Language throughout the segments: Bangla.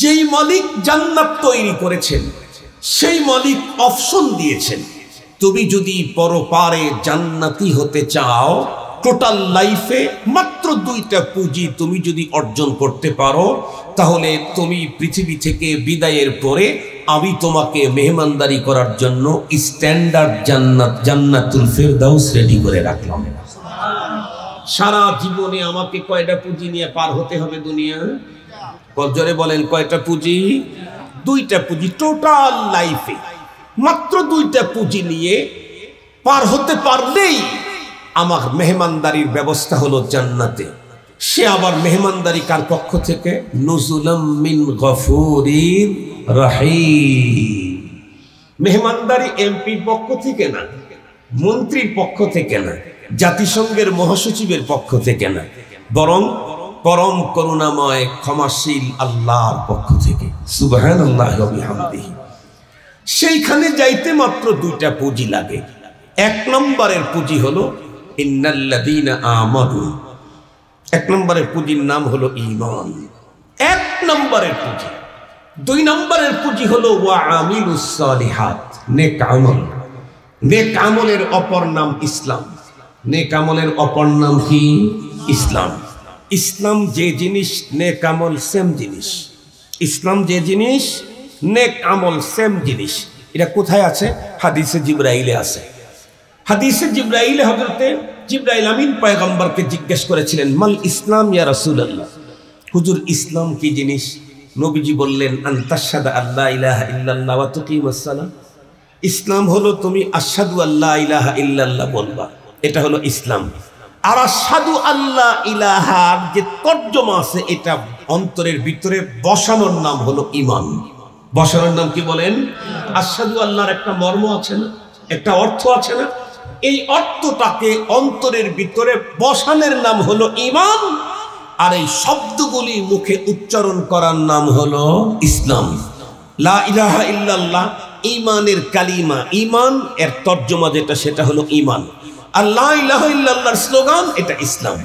যেই মালিক জান্নাত তৈরি করেছেন সেই মালিক অপশন দিয়েছেন, তুমি যদি পরপারে জান্নাতি হতে চাও, টোটাল লাইফে মাত্র 2টা পুঁজি তুমি যদি অর্জন করতে পারো, তাহলে তুমি পৃথিবী থেকে বিদায়ের পরে আমি তোমাকে মেহমানদারি করার জন্য স্ট্যান্ডার্ড জান্নাতুল ফেরদাউস রেডি করে রাখলাম। সারা জীবনে আমাকে কয়টা পুঁজি নিয়ে পার হতে হবে দুনিয়া? জোরে বলেন, কয়টা পুঁজি? 2টা পুঁজি। টোটাল লাইফে মাত্র 2টা পুঁজি নিয়ে পার হতে পারলেই আমার মেহমানদারির ব্যবস্থা হলো জান্নাতে। সে আবার মেহমানদারি কার পক্ষ থেকে? নুজুলাম মিন গফুরির রহিম। মেহমানদারি এমপির পক্ষ থেকে না, মন্ত্রীর পক্ষ থেকে না, জাতিসংঘের মহাসচিবের পক্ষ থেকে না, বরং পরম করুণাময় ক্ষমাশীল আল্লাহর পক্ষ থেকে। সুবহানাল্লাহি ওয়া বিহামদিহি। সেইখানে যাইতে মাত্র 2টা পুঁজি লাগে। 1 নম্বরের পুঁজি হলো ইন্নাল্লাযীনা আমানু। 1 নম্বরের পুঁজির নাম হলো ঈমান, 1 নম্বরের পুঁজি। 2 নম্বরের পুঁজি হলো ওয়া আমিলুস সালিহাত, নেক আমল। নেক আমলের অপর নাম ইসলাম। নেক আমলের অপর নাম কি? ইসলাম। ইসলাম যে জিনিস, নেক আমল সেম জিনিস। ইসলাম যে জিনিস, নেক আমল সেম জিনিস। এটা কোথায় আছে? হাদিসে জিবরাইলে আছে। হাদিসে জিবরাইলে হযরতে জিবরাইল আমিন পয়গম্বরকে জিজ্ঞেস করেছিলেন, মাল ইসলাম ইয়া রাসূলুল্লাহ, হুজুর ইসলাম কি জিনিস? নবীজি বললেন, আনতাশহাদু আল্লা ইলাহা ইল্লাল্লাহ ওয়া তুকিমাস সালাহ। ইসলাম হলো তুমি আশহাদু আল্লা ইলাহা ইল্লাল্লাহ বলবা, এটা হলো ইসলাম। আর আশহাদু আল্লা ইলাহার যে তর্জমা আছে, এটা অন্তরের ভিতরে বসানোর নাম হলো ঈমান। বসানোর নাম কি বলেন? আশহাদু আল্লাহর একটা মর্ম আছে না, একটা অর্থ আছে না? এই অর্থটাকে অন্তরের ভিতরে বসানোর নাম হলো ঈমান। আর এই শব্দগুলি মুখে উচ্চারণ করার নাম হলো ইসলাম। লা ইলাহা ইল্লাল্লাহ ঈমানের কালিমা, ঈমান এর তর্জমা যেটা, সেটা হলো ঈমান। আর লা ইলাহা ইল্লাল্লাহর স্লোগান, এটা ইসলাম।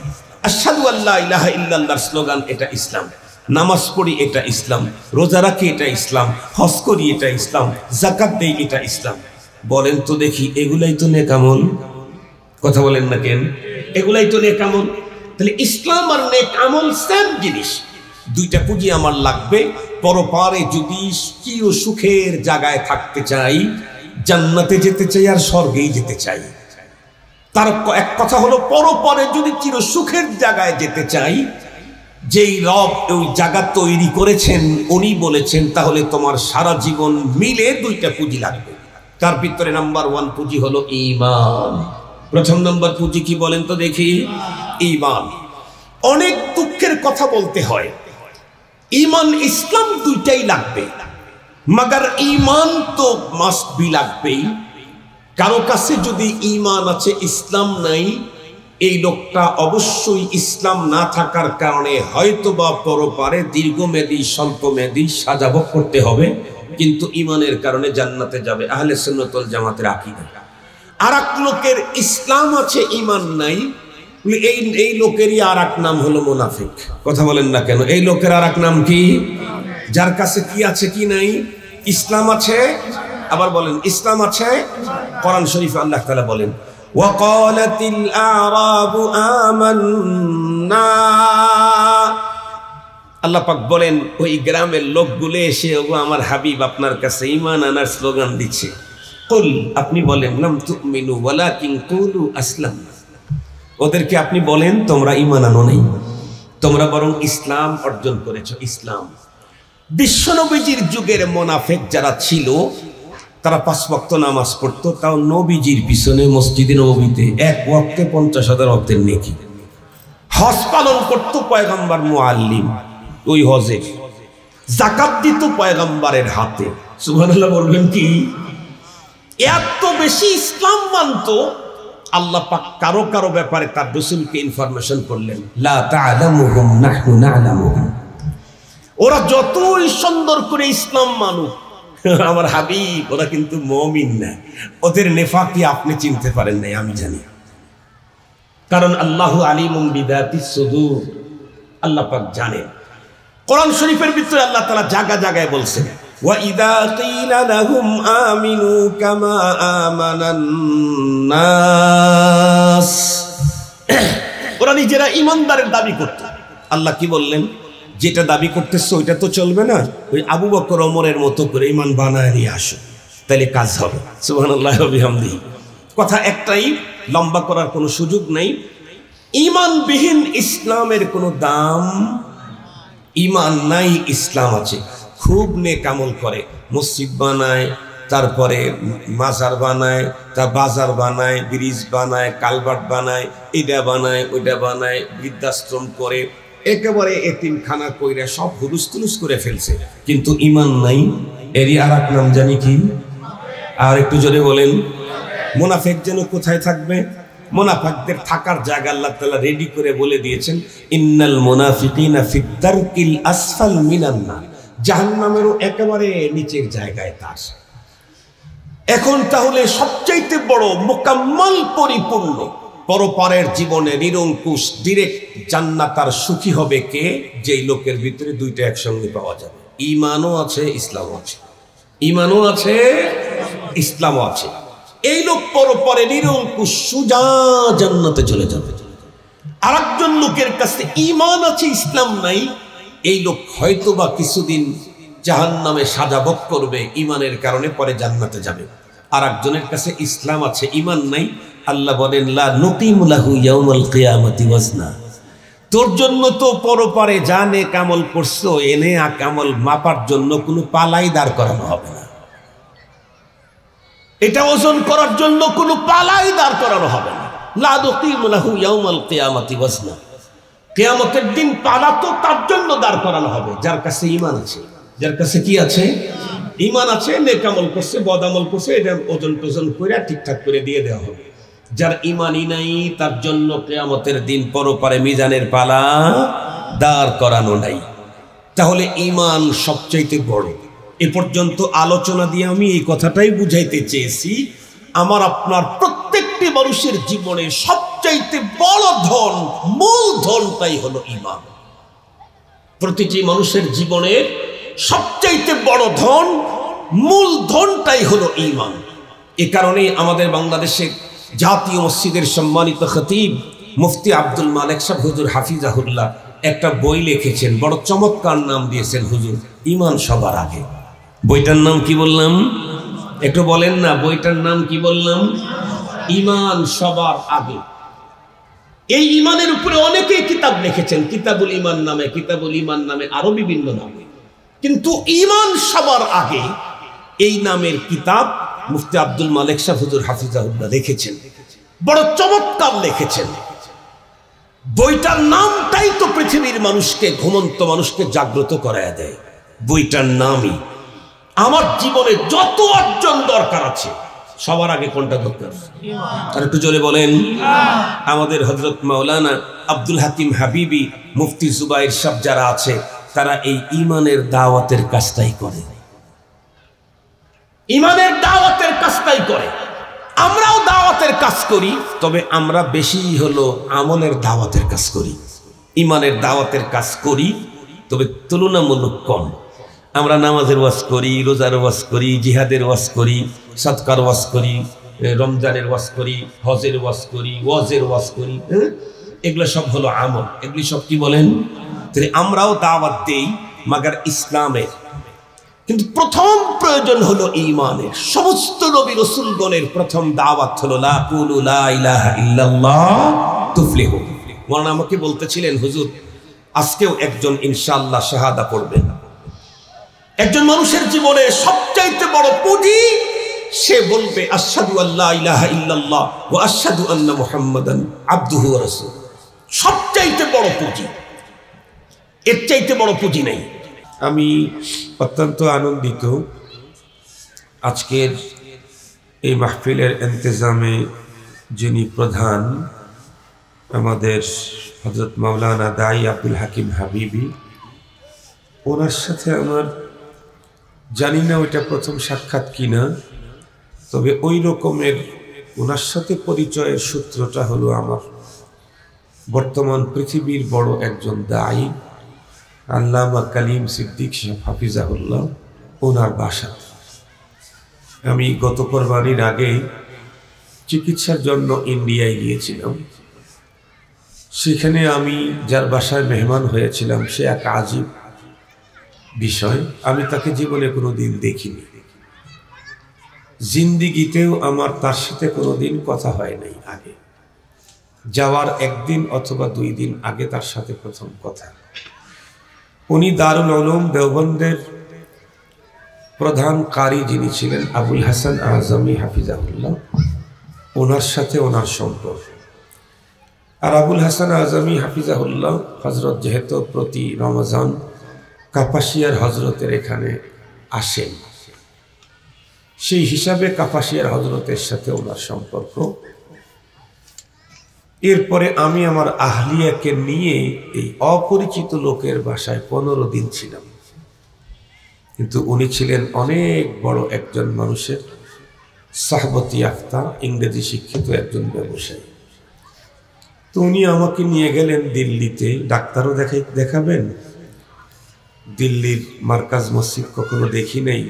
আশহাদু আল্লা ইলাহা ইল্লাল্লাহর স্লোগান, এটা ইসলাম। নামাজ পড়ি, এটা ইসলাম। রোজা রাখি, এটা ইসলাম। হজ করি, এটা ইসলাম। যাকাত দেই, এটা ইসলাম। বলেন তো দেখি, এগুলাই তো নেক আমল? কথা বলেন না কেন? এগুলাই তো নেক আমল। তাহলে ইসলাম আর নেক আমল সেম জিনিস। 2টা পুঁজি আমার লাগবে। পরপারে যদি চির সুখের জায়গায় থাকতে চাই, জান্নাতে যেতে চাই আর স্বর্গেই যেতে চাই। তার এক কথা হলো, পরপারে যদি চির সুখের জায়গায় যেতে চাই, যেই রব ওই জায়গা তৈরি করেছেন উনি বলেছেন, তাহলে তোমার সারা জীবন মিলে 2টা পুঁজি লাগবে। তার ভিতরে নাম্বার 1 পুঁজি হলো ঈমান। প্রথম নম্বর পুঁজি কি বলেন তো দেখি? ঈমান। অনেক দুঃখের কথা বলতে হয়, ঈমান ইসলাম 2টাই লাগবে, মাগার ঈমান তো মাস্ট বি লাগবেই। কারো কাছে যদি ঈমান আছে, ইসলাম নাই, এই লোকটা অবশ্যই ইসলাম না থাকার কারণে হয়তোবা পরপারে দীর্ঘমেয়াদী স্বল্পমেয়াদী সাজা ভোগ করতে হবে, কিন্তু ঈমানের কারণে জান্নাতে যাবে। আহলে সুন্নাত ওয়াল জামাতের আকীদা। আর এক লোকের ইসলাম আছে, ঈমান নাই, এই লোকেরই আর এক নাম হলো মুনাফিক। কথা বলেন না কেন? এই লোকের আর এক নাম কি? যার কাছে কি আছে কি নাই? ইসলাম আছে। আবার বলেন, ইসলাম আছে। কোরআন শরীফে আল্লাহ তাআলা বলেন, ওয়াকালাতিল আরাবু আমান্না। আল্লাহ পাক বলেন, ওই গ্রামের লোকগুলো এসে, ওগো আমার হাবিব আপনার কাছে ঈমান আনার স্লোগান দিচ্ছে। কুল, আপনি বলেন, লাম তুমিনু ওয়ালাকিন কুলু আসলামনা। ওদেরকে আপনি বলেন, তোমরা ঈমান আনো নাই, তোমরা বরং ইসলাম অর্জন করেছো। ইসলাম। বিশ্বনবীজির যুগের মুনাফিক যারা ছিল, তারা 5 ওয়াক্ত নামাজ পড়তো, তাও নবীজির পিছনে মসজিদে নববীতে 1 ওয়াক্তে 50,000 ওয়াক্তের নেকি। হজ পালন করতো পয়গম্বর মুআল্লিম ওই হজে। যাকাত দিত পয়গম্বরের হাতে। সুবহানাল্লাহ বলবেন কি? এত বেশি ইসলাম মানতো, আল্লাহ পাক কারো কারো ব্যাপারে তার রাসূলকে ইনফরমেশন করলেন, লা তা'লামুহুম নাহনু না'লামুহুম। ওরা যতই সুন্দর করে ইসলাম মানুক, আমার হাবিব, ওরা কিন্তু মুমিন না। ওদের নেফাকি আপনি চিনতে পারেন নাই, আমি জানি। কারণ আল্লাহু আলিমুম বিযাতিস সুদূর, আল্লাহ পাক জানেন। কোরআন শরীফের ভিতরে আল্লাহ তাআলা জায়গা জায়গায় বলছেন, ওয়া ইযা কিলা লাহুম আমিনু কামা আমানান নাস, ওরা নিজেরা ঈমানদারের দাবি করত। আল্লাহ কি বললেন? যেটা দাবি করতেছে ওইটা তো চলবে না, ওই আবু বকর ওমরের মতো করে ঈমান বানায় নিয়ে আসো, তাহলে কাজ হবে। সুবহানাল্লাহি ওয়া বিহামদিহি। কথা একটাই, লম্বা করার কোনো সুযোগ নাই। ঈমানবিহীন ইসলামের কোনো দাম, ঈমান নাই ইসলাম আছে। খুব নেক আমল করে, মসজিদ বানায়, তারপরে মাজার বানায়, তার বাজার বানায়, ব্রিজ বানায়, কালভার্ট বানায়, এটা বানায়, ওইটা বানায়, বৃদ্ধাশ্রম করে, একেবারে এতিমখানা কইরা সব হুলুস তুলুস করে ফেলছে, কিন্তু ঈমান নাই। এরই আর এক নাম জানি কি? আর একটু জোরে বলেন। মুনাফিক যেন কোথায় থাকবে? মুনাফিকদের থাকার জায়গা আল্লাহ তাআলা রেডি করে বলে দিয়েছেন, ইন্নাল মুনাফিকিনা ফিদ দারকিল আসফাল মিনান নার, জাহান্নামেরও একেবারে নিচের জায়গায় তার। এখন তাহলে সবচাইতে বড় মোকাম্মল পরিপূর্ণ পরপারের জীবনে নিরঙ্কুশ ডিরেক্ট জান্নাত আর সুখী হবে কে? যেই লোকের ভিতরে দুইটা একসঙ্গে পাওয়া যাবে, ঈমানও আছে ইসলামও আছে, ঈমানও আছে ইসলামও আছে। এই লোক পরপারে নিরঙ্কুশ সুজা জান্নাতে চলে যাবে। আর একজন লোকের কাছে ঈমান আছে ইসলাম নাই, এই লোক হয়তোবা কিছুদিন জাহান্নামে সাজা ভোগ করবে ঈমানের কারণে, পরে জান্নাতে যাবে। আর একজনের কাছে ইসলাম আছে ঈমান নাই, আল্লাহ বলেন লা নুকিমু লাহু ইয়াউমাল কিয়ামাতি ওয়াজনা, তোর জন্য তো পরপারে যা নেক আমল করছো এনে আমল মাপার জন্য কোনো পালাই দাঁড় করানো হবে না, এটা ওজন করার জন্য কোনো পালাই দাঁড় করানো হবে না। লা নুকিমু লাহু ইয়াউমাল কিয়ামাতি ওয়াজনা, কিয়ামতের দিন পালা তো তার জন্য দাঁড় করানো হবে যার কাছে ঈমান আছে। যার কাছে কি আছে? ঈমান আছে, নেক আমল করছে, বদ আমল করছে, এটা ওজন টোজন করে ঠিকঠাক করে দিয়ে দেওয়া হবে। যার ঈমানই নাই তার জন্য কিয়ামতের দিন পরপারে মিজানের পালা দাঁড় করানো নাই। তাহলে ঈমান সবচাইতে বড়। এ পর্যন্ত আলোচনা দিয়ে আমি এই কথাটাই বুঝাইতে চেয়েছি, আমার আপনার প্রত্যেকটি মানুষের জীবনে সবচাইতে বড় ধন, মূল ধনটাই হলো ঈমান। প্রতিটি মানুষের জীবনের সবচাইতে বড় ধন, মূল ধনটাই হলো ঈমান। এ কারণে আমাদের বাংলাদেশের জাতীয় মসজিদের সম্মানিত খতিব মুফতি আব্দুল মালেক সাহেব হুজুর হাফিজাহুল্লাহ একটা বই লিখেছেন, বড় চমৎকার নাম দিয়েছেন হুজুর, ঈমান সবার আগে। বইটার নাম কি বললাম? একটু বলেন না, বইটার নাম কি বললাম? ঈমান সবার আগে। এই ঈমানের উপরে অনেকেই কিতাব লিখেছেন, কিতাবুল ঈমান নামে, কিতাবুল ঈমান নামে, আরো বিভিন্ন নামে, কিন্তু ঈমান সবার আগে এই নামের কিতাব মুফতি আব্দুল মালেক সাহেব হুজুর হাফিজাহুল্লাহ লিখেছেন, বড় চমৎকার লিখেছেন। বইটার নামটাই তো পৃথিবীর মানুষকে, ঘুমন্ত মানুষকে জাগ্রত করায় দেয়। বইটার নামই আমার জীবনে যত অর্জন দরকার আছে সবার আগে কোনটা দরকার? আর একটু জোরে বলেন। আমাদের হযরত মাওলানা আব্দুল হাকিম হাবিবি, মুফতি জুবাইর সাহেব যারা আছে, তারা এই ঈমানের দাওয়াতের কাজটাই করে, ঈমানের দাওয়াতের কাজটাই করে। আমরাও দাওয়াতের কাজ করি, তবে আমরা বেশি হলো আমলের দাওয়াতের কাজ করি। ঈমানের দাওয়াতের কাজ করি, তবে তুলনামূলক কম। আমরা নামাজের ওয়াজ করি, রোজার ওয়াজ করি, জিহাদের ওয়াজ করি, সদকার ওয়াজ করি, রমজানের ওয়াজ করি, হজের ওয়াজ করি, ওয়াজের ওয়াজ করি, এগুলো সব হলো আমল। এগুলি সব কি বলেন? আমরাও দাওয়াত দেই, মাগার ইসলামের। কিন্তু প্রথম প্রয়োজন হলো ঈমানের। সমস্ত নবী রাসূলগণের প্রথম দাওয়াত হলো লা কুলু লা ইলাহা ইল্লাল্লাহ তুফলিহু। ওনারা আমাকে বলতেছিলেন, হুজুর আজকেও একজন ইনশাআল্লাহ শাহাদা পড়বেন। একজন মানুষের জীবনে সবচাইতে বড় পুঁজি, সে বলবে আশহাদু আল্লা ইলাহা ইল্লাল্লাহ ওয়া আশহাদু আন্না মুহাম্মাদান আবদুহু ওয়া রাসূলুহু। সবচাইতে বড় পুঁজি, এর চাইতে বড় পুঁজি নেই। আমি অত্যন্ত আনন্দিত আজকের এই মাহফিলের ইন্তেজামে যিনি প্রধান, আমাদের হযরত মাওলানা দাঈ আব্দুল হাকিম হাবিবি, ওনার সাথে আমার জানি না ওইটা প্রথম সাক্ষাৎ কিনা, তবে ওই রকমের ওনার সাথে পরিচয়ের সূত্রটা হলো আমার বর্তমান পৃথিবীর বড় একজন দাঈ, আল্লামা কালিম সিদ্দিক হাফিজাহুল্লাহ, ওনার বাসা। আমি গত কোরবানির আগে চিকিৎসার জন্য ইন্ডিয়ায় গিয়েছিলাম। সেখানে আমি যার বাসায় মেহমান হয়েছিলাম, সে এক আজীব বিষয়। আমি তাকে জীবনে কোনো দিন দেখিনি, জিন্দিগিতেও আমার তার সাথে কোনোদিন কথা হয় নাই। আগে যাওয়ার একদিন অথবা 2 দিন আগে তার সাথে প্রথম কথা। উনি দারুল উলুম দেওবন্দের প্রধান কারি যিনি ছিলেন আবুল হাসান আজমি হাফিজাহুল্লাহ, ওনার সাথে ওনার সম্পর্ক। আর আবুল হাসান আজমি হাফিজাহুল্লাহ হজরত যেহেতু প্রতি রমজান কাপাসিয়ার হজরতের এখানে আসেন, সেই হিসাবে কাপাসিয়ার হজরতের সাথে ওনার সম্পর্ক। এরপরে আমি আমার আহলিয়াকে নিয়ে এই অপরিচিত লোকের বাসায় 15 দিন ছিলাম। কিন্তু উনি ছিলেন অনেক বড় একজন মানুষের সাহবতি আফতা, ইংরেজি শিক্ষিত একজন ব্যবসায়ী। তো উনি আমাকে নিয়ে গেলেন দিল্লিতে। ডাক্তারও দেখাবেন। দিল্লির মার্কাজ মসজিদ কখনো দেখি নেই,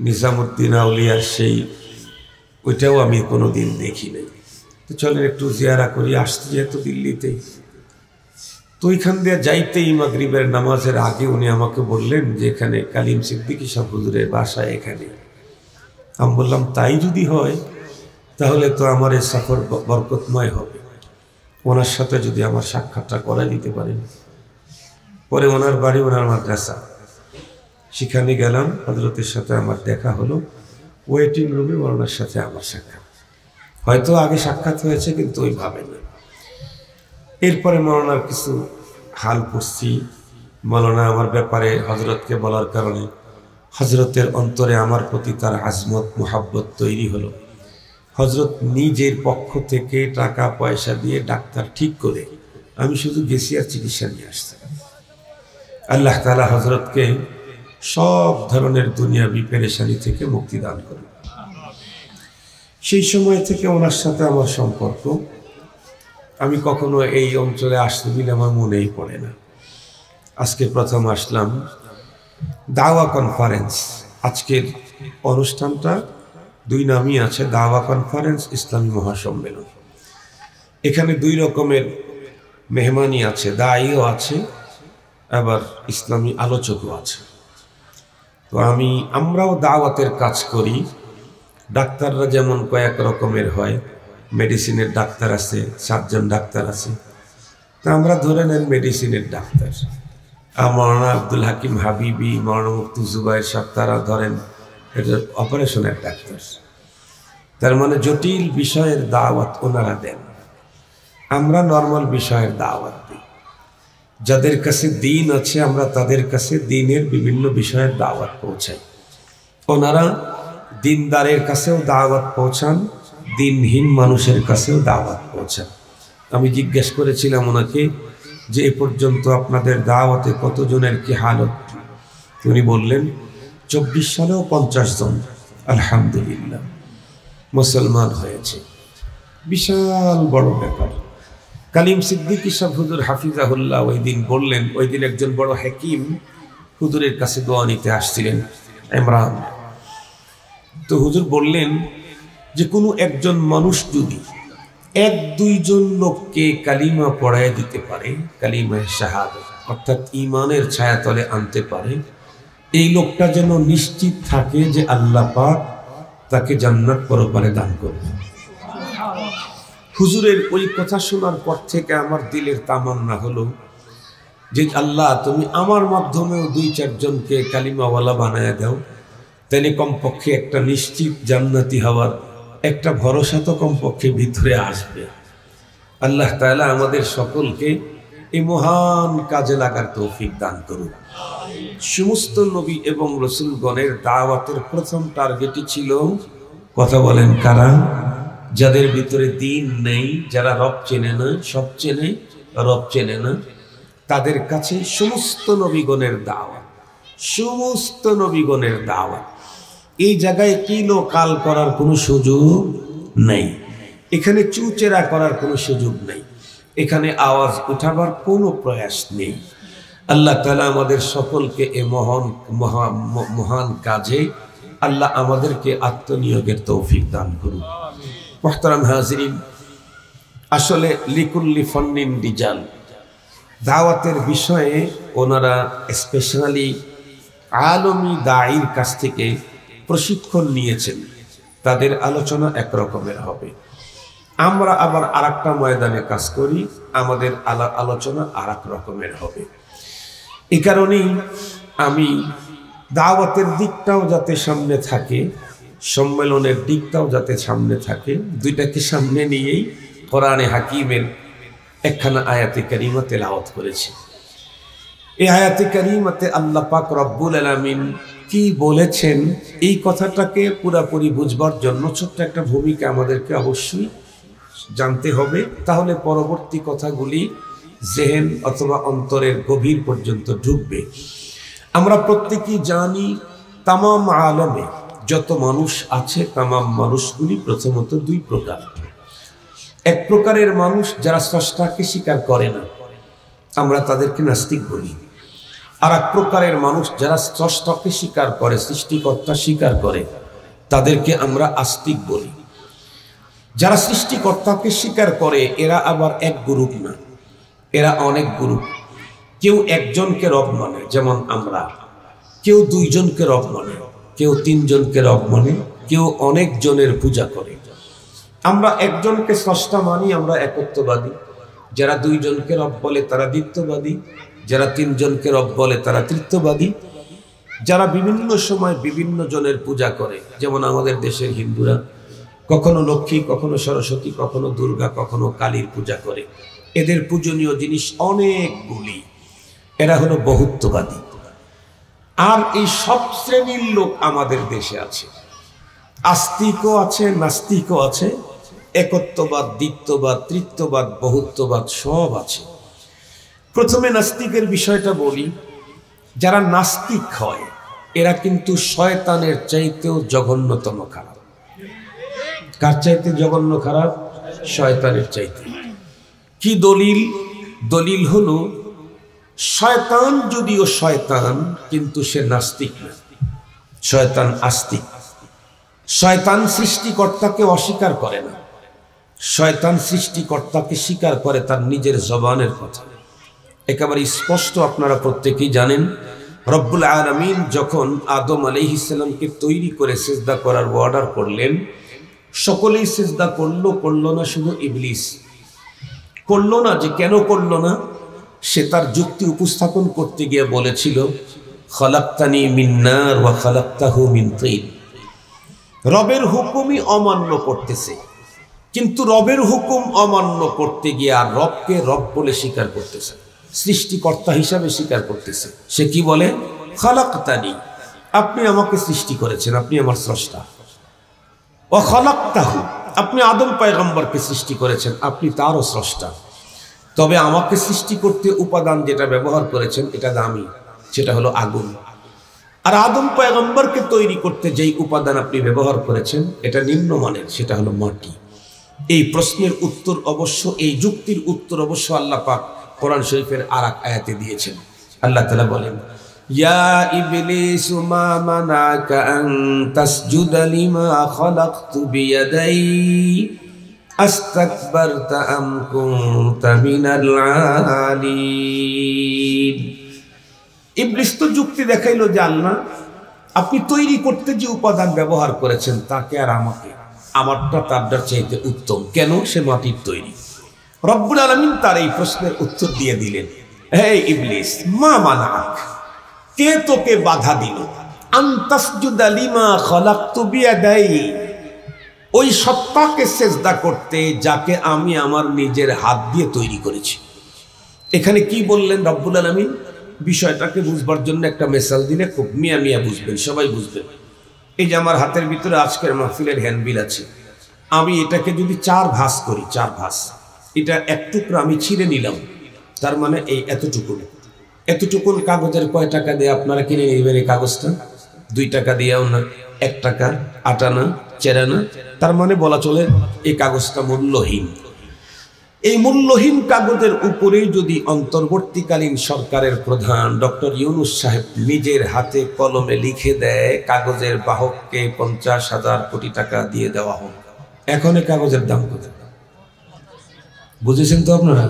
নিজামুদ্দিন আউলিয়ার সেই ওইটাও আমি কোনো দিন দেখি নেই। তো চলেন একটু জিয়ারা করি, আসতে যেহেতু দিল্লিতে। তো ওইখান দিয়ে যাইতেই মাগরিবের নামাজের আগে উনি আমাকে বললেন যে এখানে কালিম সিদ্দিকী সাহেব হুজুরের বাসা এখানে। আমি বললাম তাই যদি হয় তাহলে তো আমার এই সফর বরকতময় হবে, ওনার সাথে যদি আমার সাক্ষাৎটা করা দিতে পারেন। পরে ওনার বাড়ি, ওনার মাদ্রাসা, সেখানে গেলাম। হজরতের সাথে আমার দেখা হলো ওয়েটিং রুমে। ওনার সাথে আমার সাক্ষাৎ, হয়তো আগে সাক্ষাৎ হয়েছে কিন্তু ওইভাবে না। এরপরে মৌলানার কিছু হাল পড়ছি। মৌলানা আমার ব্যাপারে হজরতকে বলার কারণে হজরতের অন্তরে আমার প্রতি তার আজমত মোহাব্বত তৈরি হলো। হজরত নিজের পক্ষ থেকে টাকা পয়সা দিয়ে ডাক্তার ঠিক করে, আমি শুধু গেছি আর চিকিৎসা নিয়ে আসতাম। আল্লাহ তাআলা হজরতকে সব ধরনের দুনিয়াবি পেরেশানি থেকে মুক্তি দান করেন। সেই সময় থেকে ওনার সাথে আমার সম্পর্ক। আমি কখনো এই অঞ্চলে আসতে দিলে আমার মনেই পড়ে না। আজকে প্রথম আসলাম দাওয়া কনফারেন্স। আজকের অনুষ্ঠানটা 2 নামই আছে, দাওয়া কনফারেন্স, ইসলামী মহাসম্মেলন। এখানে 2 রকমের মেহমানি আছে, দায়ীও আছে, আবার ইসলামী আলোচকও আছে। তো আমরাও দাওয়াতের কাজ করি। ডাক্তাররা যেমন কয়েক রকমের হয়, মেডিসিনের ডাক্তার আছে, সার্জন ডাক্তার আছে। তা আমরা ধরে নেন মেডিসিনের ডাক্তার। মৌলানা আব্দুল হাকিম হাবিবি, মৌলানা মুফতি জুবাইর সাহেব, তারা ধরেন এটা অপারেশনের ডাক্তার। তার মানে জটিল বিষয়ের দাওয়াত ওনারা দেন, আমরা নর্মাল বিষয়ের দাওয়াত দিই। যাদের কাছে দিন আছে আমরা তাদের কাছে দিনের বিভিন্ন বিষয়ের দাওয়াত পৌঁছাই। ওনারা দিনদারের কাছেও দাওয়াত পৌঁছান, দিনহীন মানুষের কাছেও দাওয়াত পৌঁছান। আমি জিজ্ঞেস করেছিলাম ওনাকে যে এ পর্যন্ত আপনাদের দাওয়াতে কতজনের কি হালত? উনি বললেন 24 সালেও 50 জন আলহামদুলিল্লাহ মুসলমান হয়েছে। বিশাল বড় ব্যাপার। কালিম সিদ্দিকী সাহেব হুজুর হাফিজাহুল্লাহ ওই দিন বললেন, ওই দিন একজন বড় হাকিম হুজুরের কাছে দোয়া নিতে আসছিলেন, ইমরান। তো হুজুর বললেন যে কোনো একজন মানুষ যদি 1-2 জন লোককে কালিমা পড়ায় দিতে পারে, কালিমা শাহাদাত অর্থাৎ ঈমানের ছায়াতলে আনতে পারে, এই লোকটা যেন নিশ্চিত থাকে যে আল্লাহ পাক তাকে জান্নাত পরপারে দান করবে। হুজুরের ওই কথা শোনার পর থেকে আমার দিলের তামান্না হলো যে আল্লাহ তুমি আমার মাধ্যমেও 2-4 জনকে কালিমাওয়ালা বানায় দাও, তাহলে কমপক্ষে একটা নিশ্চিত জান্নাতি হওয়ার একটা ভরসা তো কমপক্ষে ভিতরে আসবে। আল্লাহ তাআলা আমাদের সকলকে এই মহান কাজে লাগার তৌফিক দান করুন। সমস্ত নবী এবং রাসূলগণের দাওয়াতের প্রথম টার্গেটই ছিল, কথা বলেন কারা? যাদের ভিতরে দিন নেই, যারা রব চেনে না, সব চেনে রব চেনে না, তাদের কাছে সমস্ত নবীগণের দাওয়াত, সমস্ত নবীগণের দাওয়াত। এই জায়গায় কিলো কাল করার কোনো সুযোগ নেই, এখানে চুচেরা করার কোনো সুযোগ নেই, এখানে আওয়াজ উঠাবার কোনো প্রয়াস নেই। আল্লাহ তাআলা আমাদের সকলকে এ মহান কাজে আল্লাহ আমাদেরকে আত্মনিয়োগের তৌফিক দান করুন। মুহতারাম হাজিরিন, আসলে লিকুল্লি ফন্নিন রিজাল, দাওয়াতের বিষয়ে ওনারা স্পেশালি আলমী দায়ীর কাছ থেকে প্রশিক্ষণ নিয়েছেন। তাদের আলোচনা একরকমের হবে, আমরা আবার আরেকটা ময়দানে কাজ করি, আমাদের আলোচনা আরেক রকমের হবে। এই কারণেই আমি দাওয়াতের দিকটাও যাতে সামনে থাকে, সম্মেলনের দিকটাও যাতে সামনে থাকে, দুইটাকে সামনে নিয়েই কোরআনে হাকিমের একখানা আয়াতে কারিমা তেলাওয়াত করেছি। এই আয়াতে কারিমাতে আল্লাহ পাক রব্বুল আলামিন কি বলেছেন, এই কথাটাকে পুরাপুরি বুঝবার জন্য ছোট্ট একটা ভূমিকা আমাদেরকে অবশ্যই জানতে হবে, তাহলে পরবর্তী কথাগুলি জেহেন অথবা অন্তরের গভীর পর্যন্ত ঢুকবে। আমরা প্রত্যেকেই জানি তামাম আলমে যত মানুষ আছে, তামাম মানুষগুলি প্রথমত দুই প্রকার। এক প্রকারের মানুষ যারা স্রষ্টাকে স্বীকার করে না, আমরা তাদেরকে নাস্তিক বলি। আর এক প্রকারের মানুষ যারা স্রষ্টাকে স্বীকার করে, সৃষ্টিকর্তা স্বীকার করে, তাদেরকে আমরা আস্তিক বলি। যারা সৃষ্টিকর্তাকে স্বীকার করে এরা আবার এক গ্রুপ না, এরা অনেক গ্রুপ। কেউ একজনকে রব মানে, যেমন আমরা, কেউ দুইজনকে রব মানে, কেউ তিনজনকে রব মানে, কেউ অনেক জনের পূজা করে। আমরা একজনকে স্রষ্টা মানি, আমরা একত্ববাদী। যারা দুইজনকে রব বলে তারা দ্বিত্ববাদী, যারা তিনজনকে রব বলে তারা তৃতীয়বাদী। যারা বিভিন্ন সময় বিভিন্ন জনের পূজা করে, যেমন আমাদের দেশের হিন্দুরা কখনো লক্ষ্মী, কখনো সরস্বতী, কখনো দুর্গা, কখনো কালীর পূজা করে, এদের পূজনীয় জিনিস অনেকগুলি, এরা হলো বহুত্ববাদী। আর এই সব শ্রেণীর লোক আমাদের দেশে আছে, আস্তিকও আছে, নাস্তিকও আছে, একত্ববাদ, দ্বিত্ববাদ, তৃতীয়বাদ, বহুত্ববাদ সব আছে। প্রথমে নাস্তিকের বিষয়টা বলি। যারা নাস্তিক হয় এরা কিন্তু শয়তানের চাইতেও জঘন্যতম খারাপ। কার চাইতে জঘন্য খারাপ? শয়তানের চাইতে। কি দলিল? দলিল হলো শয়তান যদিও শয়তান, কিন্তু সে নাস্তিক না, শয়তান আস্তিক। শয়তান সৃষ্টিকর্তাকে অস্বীকার করে না, শয়তান সৃষ্টিকর্তাকে স্বীকার করে তার নিজের জবানের কথা। একেবারে স্পষ্ট আপনারা প্রত্যেকেই জানেন, রব্বুল আলামিন যখন আদম আলাইহিস সালামকে তৈরি করে সিজদা করার অর্ডার করলেন, সকলেই সিজদা করলো, করলো না শুধু ইবলিস করলো না। যে কেন করলো না, সে তার যুক্তি উপস্থাপন করতে গিয়ে বলেছিল, খালাকতানি মিন নার ওয়া খালাকতাহু মিন তিন। রবের হুকুমই অমান্য করতেছে, কিন্তু রবের হুকুম অমান্য করতে গিয়ে আর রবকে রব বলে স্বীকার করতেছে, সৃষ্টিকর্তা হিসাবে স্বীকার করতেছে। সে কি বলে? খালাকতানি, আপনি আমাকে সৃষ্টি করেছেন, আপনি আমার স্রষ্টা। ওয়া খালাকতাহু, আপনি আদম পয়গম্বরকে সৃষ্টি করেছেন, আপনি তারও স্রষ্টা। তবে আমাকে সৃষ্টি করতে উপাদান যেটা ব্যবহার করেছেন এটা দামি, সেটা হলো আগুন। আর আদম পয়গম্বরকে তৈরি করতে যেই উপাদান আপনি ব্যবহার করেছেন এটা নিম্নমানের, সেটা হলো মাটি। এই প্রশ্নের উত্তর অবশ্য, এই যুক্তির উত্তর অবশ্য আল্লাহ পাক কোরআন শরীফের আরেক আয়াতে দিয়েছেন। আল্লাহ তাআলা বলেন, ইয়া ইবলিস মা মানাকা আন তাসজুদা লিমা খালাকতু বিয়াদাই আস্তাকবারতা আম কুনতা মিনাল আলিন। ইবলিস তো যুক্তি দেখাইলো যে আল্লাহ আপনি তৈরি করতে যে উপাদান ব্যবহার করেছেন তাকে আর আমাকে, আমারটা তারটার চাইতে উত্তম কেন? সে মাটির তৈরি। রব্বুল আলামিন তার এই প্রশ্নের উত্তর দিয়ে দিলেন, হে ইবলিস, মা মানাক, কে তোকে বাধা দিল? আনতাসজুদা লিমা খালাকতু বিয়াদাই, ওই সত্তাকে সেজদা করতে যাকে আমি আমার নিজের হাত দিয়ে তৈরি করেছি। এখানে কি বললেন রব্বুল আলামিন? বিষয়টাকে বুঝবার জন্য একটা মেসাল দিলে খুব মিয়া মিয়া বুঝবেন, সবাই বুঝবেন। এই যে আমার হাতের ভিতরে আজকের মাহফিলের হ্যান্ডবিল আছে, আমি এটাকে যদি 4 ভাঁজ করি, 4 ভাঁজ, এটা এক টুকরা আমি ছিঁড়ে নিলাম, তার মানে এই এতটুকুন কাগজের কয় টাকা দিয়ে আপনারা কিনে নেবেন? এই কাগজটা 2 টাকা দিয়েও না, 1 টাকা, 8 আনা, 4 আনা, তার মানে বলা চলে এই কাগজটা মূল্যহীন। এই মূল্যহীন কাগজের উপরে যদি অন্তর্বর্তীকালীন সরকারের প্রধান ডক্টর ইউনূস সাহেব নিজের হাতে কলমে লিখে দেয় কাগজের বাহককে 50,000 কোটি টাকা দিয়ে দেওয়া হোক, এখন এই কাগজের দাম কত? বুঝেছেন তো আপনারা?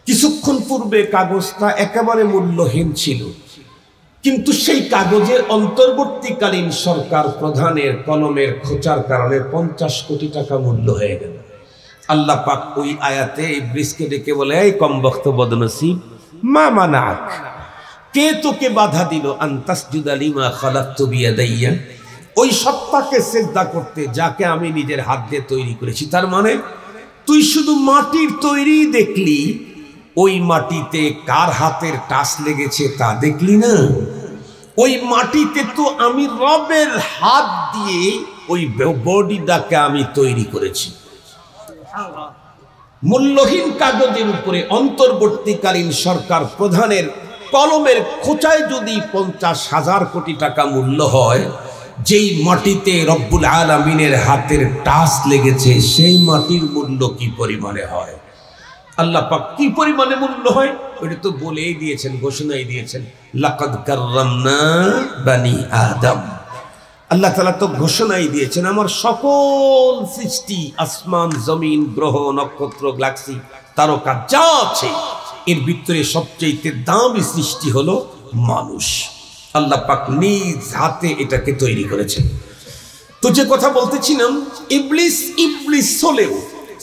কিছুক্ষণ পূর্বে কাগজটা একেবারে মূল্যহীন ছিল, কিন্তু সেই কাগজে অন্তর্বর্তীকালীন সরকার প্রধানের কলমের খোঁচার কারণে 50 কোটি টাকা মূল্য হয়ে গেল। আল্লাহ পাক ওই আয়াতে ইবলিসকে ডেকে বলে, এই কমবখ্ত বদনসিব, মা মানাক, কে তোকে বাধা দিল আনতাসজুদা লিমা খালাকতু বিয়াদাইয়া, ওই সত্তাকে সিজদা করতে যাকে আমি নিজের হাত দিয়ে তৈরি করেছি। তার মানে তুই শুধু মাটির তৈরি দেখলি, ওই মাটিতে কার হাতের টাচ লেগেছে তা দেখলি না। ওই মাটিতে তো আমি রবের হাত দিয়ে ওই বডিটাকে আমি তৈরি করেছি। মূল্যহীন কাগজের উপরে অন্তর্বর্তীকালীন সরকার প্রধানের কলমের খোঁচায় যদি 50,000 কোটি টাকা মূল্য হয়, যেই মাটিতে রব্বুল আলামিনের হাতের টাচ লেগেছে সেই মাটির মূল্য কি পরিমাণে হয়? আল্লাহ পাক কি পরিমাণে মূল্য হয় ওটা তো বলেই দিয়েছেন, ঘোষণাই দিয়েছেন, লাকাদ কাররামনা বানি আদম। আল্লাহ তাআলা তো ঘোষণাই দিয়েছেন, আমার সকল সৃষ্টি, আসমান জমিন গ্রহ নক্ষত্র গ্যালাক্সি তারকা যা আছে এর ভিতরে সবচেয়ে দামি সৃষ্টি হলো মানুষ। আল্লাহ পাক নিজ হাতে এটাকে তৈরি করেছেন। তো যে কথা বলতেছিলাম, ইবলিস হলেও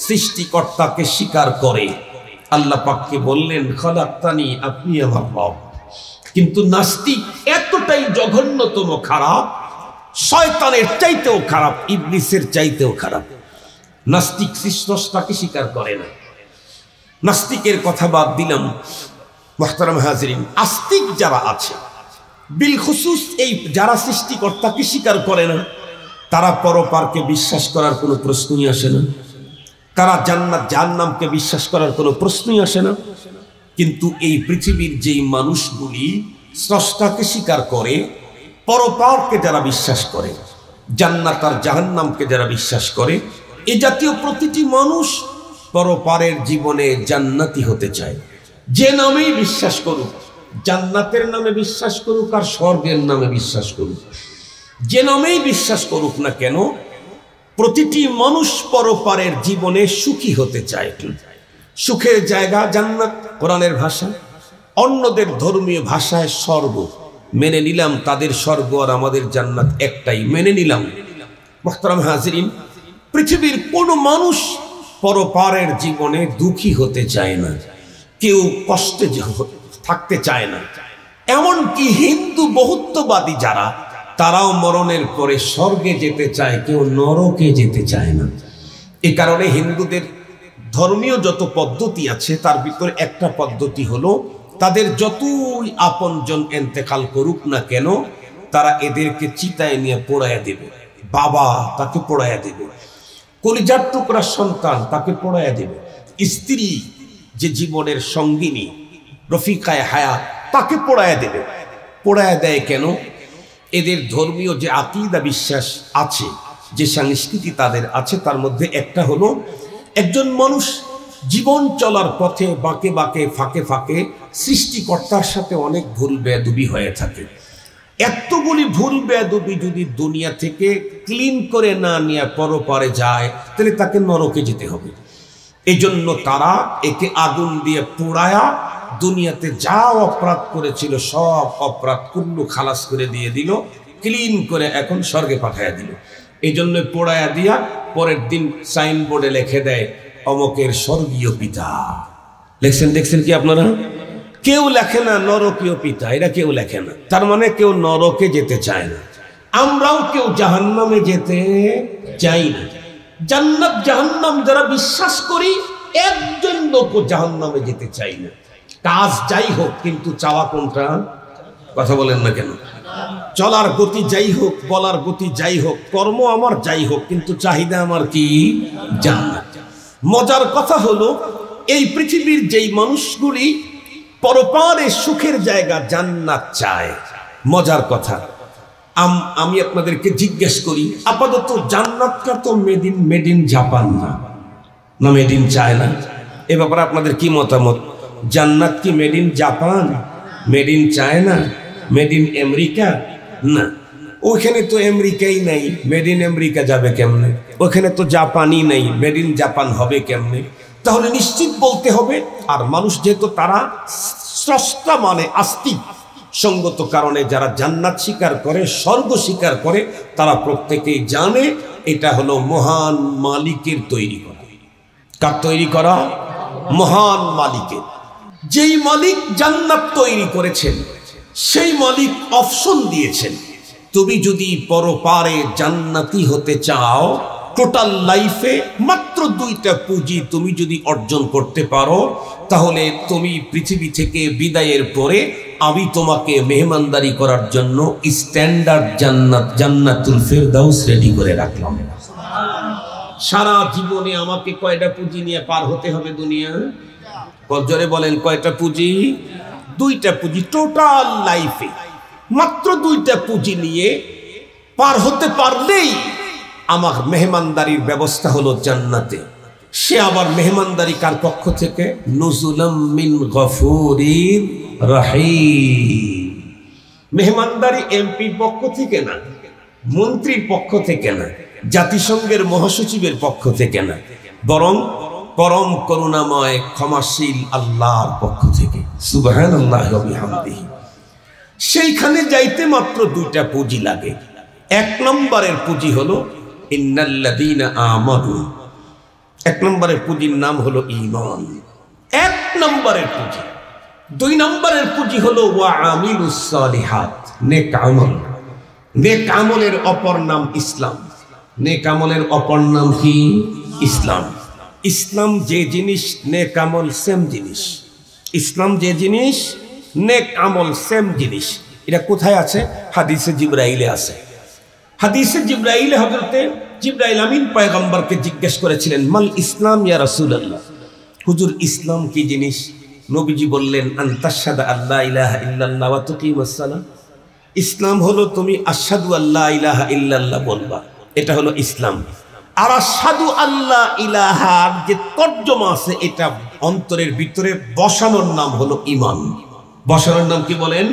সৃষ্টিকর্তাকে স্বীকার করে। আল্লাহ পাককে বললেন, খালাকতানি, আপনি আমার রব। কিন্তু নাস্তিক এতটাই জঘন্যতম খারাপ, শয়তানের চাইতেও খারাপ, ইবলিসের চাইতেও খারাপ। নাস্তিক সৃষ্টিকর্তাকে স্বীকার করে না। নাস্তিকের কথা বাদ দিলাম, মুহতারাম হাজিরিন, আস্তিক যারা আছে বিল খুসুস, এই যারা সৃষ্টিকর্তাকে স্বীকার করে না, তারা পরপারকে বিশ্বাস করার কোনো প্রশ্নই আসে না। তারা জান্নাত জাহান্নামকে বিশ্বাস করার কোনো প্রশ্নই আসে না। কিন্তু এই পৃথিবীর যেই মানুষগুলি স্রষ্টাকে স্বীকার করে, পরপারকে যারা বিশ্বাস করে, জান্নাত আর জাহান্নামকে যারা বিশ্বাস করে, এই জাতীয় প্রতিটি মানুষ পরপারের জীবনে জান্নাতি হতে চায়। যে নামেই বিশ্বাস করুক, জান্নাতের নামে বিশ্বাস করুক আর স্বর্গের নামে বিশ্বাস করুক, যে নামেই বিশ্বাস করুক না কেন, প্রতিটি মানুষ পরপারের জীবনে সুখী হতে চায়। সুখের জায়গা জান্নাত কোরআনের ভাষা, অন্যদের ধর্মীয় ভাষায় স্বর্গ। মেনে নিলাম তাদের স্বর্গ আর আমাদের জান্নাত একটাই, মেনে নিলাম। মুহতারাম হাজিরিন, পৃথিবীর কোনো মানুষ পরপারের জীবনে দুঃখী হতে চায় না, কেউ কষ্টে থাকতে চায় না। এমনকি হিন্দু বহুত্ববাদী যারা, তারাও মরণের পরে স্বর্গে যেতে চায়, কেউ নরকে যেতে চায় না। এ কারণে হিন্দুদের ধর্মীয় যত পদ্ধতি আছে তার ভিতরে একটা পদ্ধতি হলো, তাদের যতই আপনজন ইন্তেকাল করুক না কেন, তারা এদেরকে চিতায় নিয়ে পোড়াইয়া দেবে। বাবা তাকে পোড়াইয়া দেবে, কলিজার টুকরা সন্তান তাকে পোড়াইয়া দেবে, স্ত্রী যে জীবনের সঙ্গিনী রফিকায়ে হায়াত তাকে পোড়াইয়া দেবে। পোড়াইয়া দেয় কেন? এদের ধর্মীয় যে আকীদা বিশ্বাস আছে, যে সংস্কৃতি তাদের আছে, তার মধ্যে একটা হলো, একজন মানুষ জীবন চলার পথে বাঁকে বাঁকে ফাঁকে ফাঁকে সৃষ্টিকর্তার সাথে অনেক ভুল বেয়াদবি হয়ে থাকে। এতগুলি ভুল বেয়াদবি যদি দুনিয়া থেকে ক্লিন করে না নিয়ে পরপারে যায়, তাহলে তাকে নরকে যেতে হবে। এই জন্য তারা একে আগুন দিয়ে পোড়ায়া দুনিয়াতে যা অপরাধ করেছিল সব অপরাধ কুল্লু খালাস করে দিয়ে দিল, ক্লিন করে এখন স্বর্গে পাঠাইয়া দিল। এই জন্য পোড়ায়া দিয়া পরের দিন সাইনবোর্ডে লিখে দেয়, অমকের স্বর্গীয় পিতা। লেখছেন দেখছেন কি আপনারা? কেউ লেখে না নরকীয় পিতা, এরা কেউ লেখে না। তার মানে কেউ নরকে যেতে চায় না। আমরাও কেউ জাহান্নামে যেতে চাই না। জান্নাত জাহান্নাম যারা বিশ্বাস করি, একজন লোক জাহান্নামে যেতে চাই না। কাজ যাই হোক, কিন্তু চাওয়া কোনটা? কথা বলেন না কেন? চলার গতি যাই হোক, বলার গতি যাই হোক, কর্ম আমার যাই হোক, কিন্তু চাহিদা আমার কি? জান্নাত। মজার কথা হলো, এই পৃথিবীর যেই মানুষগুলি পরপারে সুখের জায়গা জান্নাত চায়, মজার কথা, আমি আপনাদেরকে জিজ্ঞেস করি, আপাতত জান্নাতটা তো মেড ইন জাপান না, মেড ইন চায়না, এ ব্যাপারে আপনাদের কি মতামত? জান্নাত কি made in Japan, made in China, made in America? না, ওখানে তো আমেরিকাই নাই, মেড ইন আমেরিকা যাবে কেমনে? ওখানে তো জাপানই নাই, মেড ইন জাপান হবে কেমনে? তাহলে নিশ্চিত বলতে হবে। আর মানুষ যেহেতু তারা স্রষ্টা মানে আস্তিক, সঙ্গত কারণে যারা জান্নাত স্বীকার করে, স্বর্গ স্বীকার করে, তারা প্রত্যেকেই জানে এটা হলো মহান মালিকের তৈরি করা। কার তৈরি করা? মহান মালিকের। যেই মালিক জান্নাত তৈরি করেছেন সেই মালিক অপশন দিয়েছেন, তুমি যদি পরপারে জান্নাতি হতে চাও, টোটাল লাইফে মাত্র 2টা পুঁজি তুমি যদি অর্জন করতে পারো, তাহলে তুমি পৃথিবী থেকে বিদায়ের পরে আমি তোমাকে মেহমানদারি করার জন্য স্ট্যান্ডার্ড জান্নাত, জান্নাতুল ফেরদাউস রেডি করে রাখলাম। সারা জীবনে আমাকে কয়টা পুঁজি নিয়ে পার হতে হবে দুনিয়া? জোরে বলেন, কয়টা পুঁজি? 2টা পুঁজি। টোটাল লাইফে মাত্র 2টা পুঁজি নিয়ে পার হতে পারলেই আমার মেহমানদারির ব্যবস্থা হলো জান্নাতে। সে আবার মেহমানদারি কার পক্ষ থেকে? নুজুলাম মিন গফুরির রহিম। মেহমানদারি এমপির পক্ষ থেকে না, মন্ত্রীর পক্ষ থেকে না, জাতিসংঘের মহাসচিবের পক্ষ থেকে না, বরং পরম করুণাময় ক্ষমাশীল আল্লাহর পক্ষ থেকে। সুবহানাল্লাহি ওয়া বিহামদিহি। সেইখানে যাইতে মাত্র 2টা পুঁজি লাগে। 1 নম্বরের পুঁজি হলো ইন্নাল্লাযীনা আমানু। 1 নম্বরের পুঁজির নাম হলো ঈমান। 1 নম্বরের পুঁজি। 2 নম্বরের পুঁজি হলো ওয়া আমিলুস সালিহাত, নেক আমল। নেক আমলের অপর নাম ইসলাম। নেক আমলের অপর নাম কি? ইসলাম। ইসলাম যে জিনিস, নেক আমল সেম জিনিস। ইসলাম যে জিনিস, নেক আমল সেম জিনিস। এটা কোথায় আছে? হাদিসে জিবরাইলে আছে। হাদিসে জিবরাইলে হযরতে জিবরাইল আমিন পয়গম্বরকে জিজ্ঞেস করেছিলেন, মাল ইসলাম ইয়া রাসূলুল্লাহ, হুজুর ইসলাম কি জিনিস? নবীজি বললেন, আনতাশহাদু আল্লা ইলাহা ইল্লাল্লাহ ওয়া তুকিমাস সালাহ। ইসলাম হলো তুমি আশহাদু আল্লা ইলাহা ইল্লাল্লাহ বলবা, এটা হলো ইসলাম। আর আশহাদু আল্লা ইলাহার যে তর্জমা আছে, এটা অন্তরের ভিতরে বসানোর নাম হলো ঈমান। বসানোর নাম কি বলেন?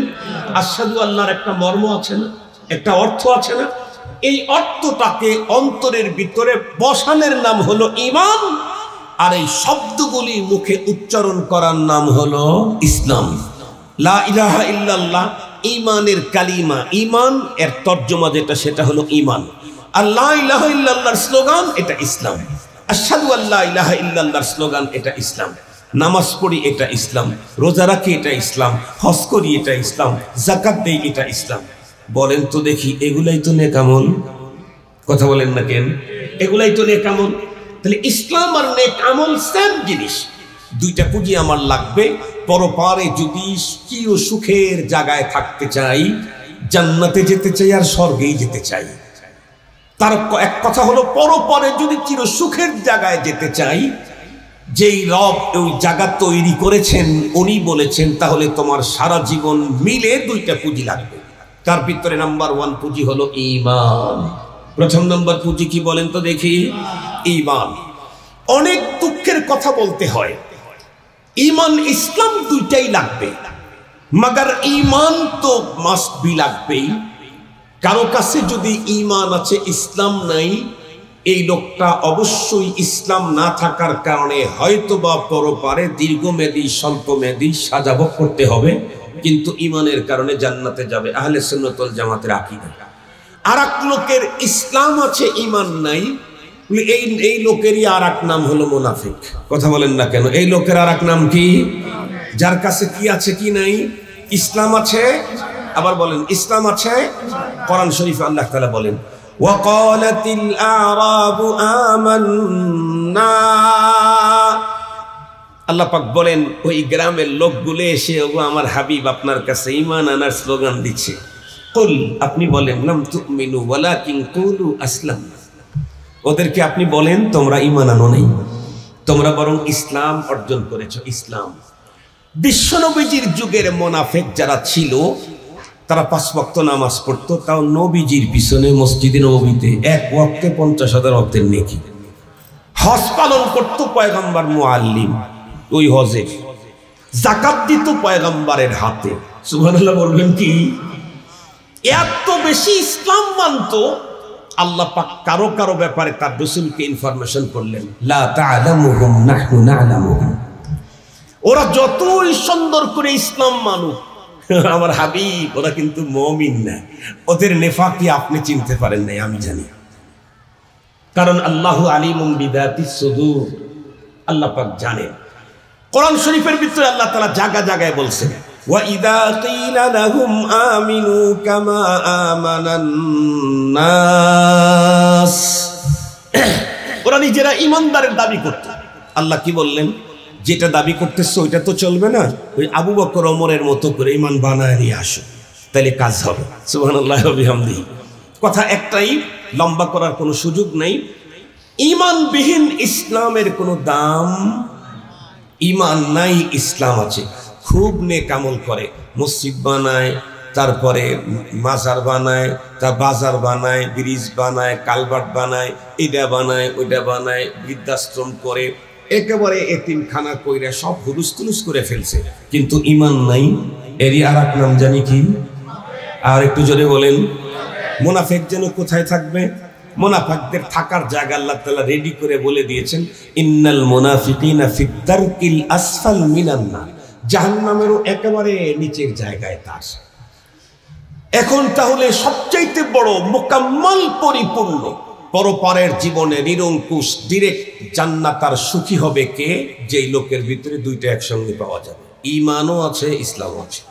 আশহাদু আল্লাহর একটা মর্ম আছে না, একটা অর্থ আছে না? এই অর্থটাকে অন্তরের ভিতরে বসানোর নাম হলো ঈমান। আর এই শব্দগুলি মুখে উচ্চারণ করার নাম হলো ইসলাম। লা ইলাহা ইল্লাল্লাহ ঈমানের কালিমা, ঈমান এর তর্জমা যেটা, সেটা হলো ঈমান। আর লা ইলাহা ইল্লাল্লাহর স্লোগান, এটা ইসলাম। আশহাদু আল্লা ইলাহা ইল্লাল্লাহর স্লোগান, এটা ইসলাম। নামাজ পড়ি, এটা ইসলাম। রোজা রাখি, এটা ইসলাম। হজ করি, এটা ইসলাম। যাকাত দেই, এটা ইসলাম। বলেন তো দেখি, এগুলাই তো নেক আমল। কথা বলেন না কেন? এগুলাই তো নেক আমল। তাহলে ইসলাম আর নেক আমল সেম জিনিস। 2টা পুঁজি আমার লাগবে। পরপারে যদি চির সুখের জায়গায় থাকতে চাই, জান্নাতে যেতে চাই আর স্বর্গেই যেতে চাই। তার এক কথা হলো, পরপারে যদি চির সুখের জায়গায় যেতে চাই, যেই রব ওই জায়গা তৈরি করেছেন উনি বলেছেন, তাহলে তোমার সারা জীবন মিলে 2টা পুঁজি লাগবে। তার ভিতরে নাম্বার 1 পুঁজি হলো ঈমান। প্রথম নম্বর পুঁজি কি বলেন তো দেখি? ঈমান। অনেক দুঃখের কথা বলতে হয়, ঈমান ইসলাম 2টাই লাগবে, মাগার ঈমান তো মাস্ট বি লাগবেই। কারো কাছে যদি ঈমান আছে, ইসলাম নাই, এই লোকটা অবশ্যই ইসলাম না থাকার কারণে হয়তোবা পরপারে দীর্ঘমেয়াদী স্বল্পমেয়াদী সাজাব করতে হবে, কিন্তু ঈমানের কারণে জান্নাতে যাবে। আহলে সুন্নাত ওয়াল জামাতের আকীদা। আর এক লোকের ইসলাম আছে, ঈমান নাই, এই লোকেরই আর এক নাম হলো মুনাফিক। কথা বলেন না কেন? এই লোকের আর এক নাম কি? যার কাছে কি আছে কি নাই? ইসলাম আছে। আবার বলেন, ইসলাম আছে। কোরআন শরীফে আল্লাহ তাআলা বলেন, ওয়াকালাতিল আরাবু আমান্না। আল্লাহ পাক বলেন, ওই গ্রামের লোকগুলো এসে, ওগো আমার হাবিব আপনার কাছে ঈমান আনার স্লোগান দিচ্ছে। কুল, আপনি বলেন, লাম তুমিনু ওয়ালাকিন কুলু আসলামনা। ওদেরকে আপনি বলেন, তোমরা ঈমান আনো নাই, তোমরা বরং ইসলাম অর্জন করেছো। ইসলাম। বিশ্বনবীজির যুগের মুনাফিক যারা ছিল, তারা 5 ওয়াক্ত নামাজ পড়তো, তাও নবীজির পিছনে মসজিদে নববীতে 1 ওয়াক্তে 50,000 ওয়াক্তের নেকি। হজ পালন করতো পয়গম্বর মুআল্লিম, ওই হজে যাকাত দিত পয়গম্বরের হাতে। সুবহানাল্লাহ বলবেন কি? এত বেশি ইসলাম মানতো, আল্লাহ পাক কারো কারো ব্যাপারে তার রাসূলকে ইনফরমেশন করলেন, লা তা'লামুহুম নাহনু না'লামুহুম। ওরা যতই সুন্দর করে ইসলাম মানুক, আমার হাবিব, ওরা কিন্তু মুমিন না। ওদের নেফাকি আপনি চিনতে পারেন নাই, আমি জানি। কারণ আল্লাহু আলিমুম বিযাতিস সুদূর, আল্লাহ পাক জানেন। কোরআন শরীফের ভিতরে আল্লাহ তাআলা জায়গা জায়গায় বলছেন, ওয়া ইযা কিলা লাহুম আমিনু কামা আমানান নাস। ওরা নিজেরা ঈমানদারের দাবি করত। আল্লাহ কি বললেন? যেটা দাবি করতেছে ওইটা তো চলবে না, ওই আবু বকর ওমরের মতো করে ঈমান বানায় নিয়ে আসো, তাহলে কাজ হবে। সুবহানাল্লাহি ওয়া বিহামদিহি। কথা একটাই, লম্বা করার কোনো সুযোগ নাই। ঈমানবিহীন ইসলামের কোনো দাম, ঈমান নাই ইসলাম আছে। খুব নেক আমল করে, মসজিদ বানায়, তারপরে মাজার বানায়, তার বাজার বানায়, ব্রিজ বানায়, কালভার্ট বানায়, এটা বানায়, ওইটা বানায়, বৃদ্ধাশ্রম করে, একেবারে এতিমখানা কইরা সব হুলুস তুলুস করে ফেলছে, কিন্তু ঈমান নাই। এরই আর এক নাম জানি কি? আর একটু জোরে বলেন। মুনাফিক যেন কোথায় থাকবে? মুনাফিকদের থাকার জায়গা আল্লাহ তাআলা রেডি করে বলে দিয়েছেন, ইন্নাল মুনাফিকিনা ফিদ দারকিল আসফাল মিনান নার। জাহান্নামেরও একেবারে নিচের জায়গায় তার। এখন তাহলে সবচাইতে বড় মোকাম্মল পরিপূর্ণ পরপারের জীবনে নিরঙ্কুশ ডিরেক্ট জান্নাত আর সুখী হবে কে? যেই লোকের ভিতরে দুইটা একসঙ্গে পাওয়া যাবে, ঈমানও আছে ইসলামও আছে।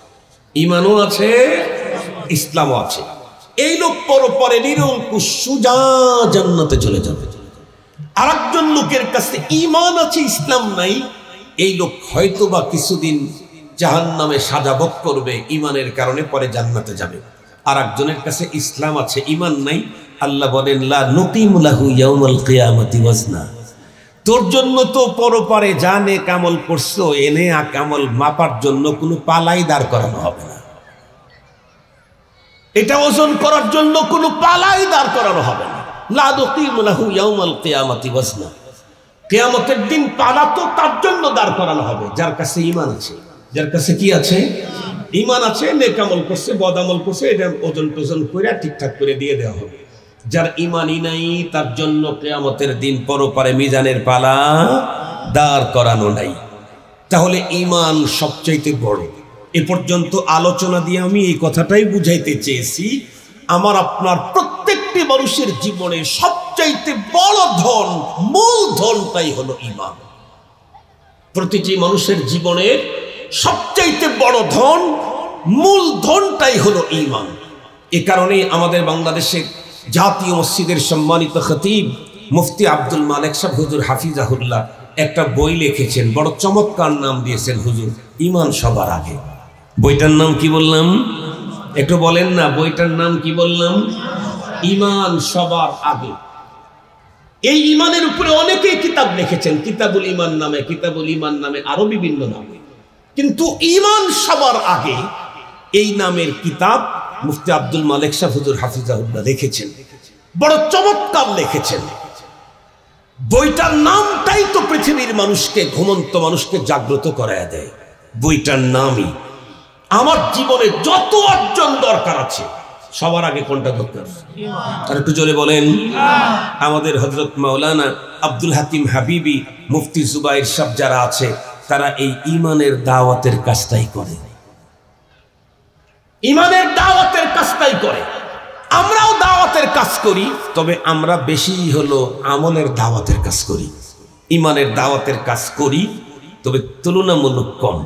ঈমানও আছে, ইসলামও আছে। এই লোক পরপারে নিরঙ্কুশ সুজা জান্নাতে চলে যাবে। আরেকজন লোকের কাছে ঈমান আছে ইসলাম নাই, এই লোক হয়তোবা কিছুদিন জাহান্নামে সাজা ভোগ করবে ঈমানের কারণে, পরে জান্নাতে যাবে। আর একজনের কাছে ইসলাম আছে, ঈমান নাই। আল্লাহ বলেন, লা নুকিমু লাহু ইয়াউমাল কিয়ামাতি ওয়াজনা। তোর জন্য তো পরপারে যা নেক আমল করছো, এনে আমল মাপার জন্য কোনো পালাই দাঁড় করানো হবে না। এটা ওজন করার জন্য কোনো পালাই দাঁড় করানো হবে না। লা নুকিমু লাহু ইয়াউমাল কিয়ামাতি ওয়াজনা। কিয়ামতের দিন পালা তো তার জন্য দাঁড় করানো হবে যার কাছে ঈমান আছে। যার কাছে কি আছে? ঈমান আছে, নেক আমল করছে, বদ আমল করছে, এটা ওজন টোজন করে ঠিকঠাক করে দিয়ে দেওয়া হবে। যার ঈমানই নাই তার জন্য কিয়ামতের দিন পরপারে মিজানের পালা দাঁড় করানো নাই। তাহলে ঈমান সবচাইতে বড়। এ পর্যন্ত আলোচনা দিয়ে আমি এই কথাটাই বুঝাইতে চেয়েছি, আমার আপনার প্রত্যেকটি মানুষের জীবনে সবচাইতে বড় ধন, মূল ধনটাই হলো ঈমান। প্রতিটি মানুষের জীবনের সবচাইতে বড় ধন, মূল ধনটাই হলো ঈমান। এ কারণে আমাদের বাংলাদেশের জাতীয় মসজিদের সম্মানিত খতিব মুফতি আব্দুল মালেক সাহেব হুজুর হাফিজাহুল্লাহ একটা বই লিখেছেন, বড় চমৎকার নাম দিয়েছেন হুজুর, ঈমান সবার আগে। বইটার নাম কি বললাম? একটু বলেন না, বইটার নাম কি বললাম? ঈমান সবার আগে। এই ঈমানের উপরে অনেকেই কিতাব লিখেছেন, কিতাবুল ঈমান নামে, কিতাবুল ঈমান নামে, আরো বিভিন্ন নামে, কিন্তু ঈমান সবার আগে এই নামের কিতাব মুফতি আব্দুল মালেক সাহেব হুজুর হাফিজাহুল্লাহ লিখেছেন। বড় চমৎকার লিখেছেন। বইটার নামটাই তো পৃথিবীর মানুষকে, ঘুমন্ত মানুষকে জাগ্রত করায় দেয়। বইটার নামই আমার জীবনে যত অর্জন দরকার আছে সবার আগে কোনটা দরকার? আর একটু জোরে বলেন। আমাদের হযরত মাওলানা আব্দুল হাকিম হাবিবি, মুফতি জুবাইর সাহেব যারা আছে, তারা এই ঈমানের দাওয়াতের কাজটাই করে। ঈমানের দাওয়াতের কাজটাই করে। আমরাও দাওয়াতের কাজ করি, তবে আমরা বেশি হলো আমলের দাওয়াতের কাজ করি। ঈমানের দাওয়াতের কাজ করি, তবে তুলনামূলক কম।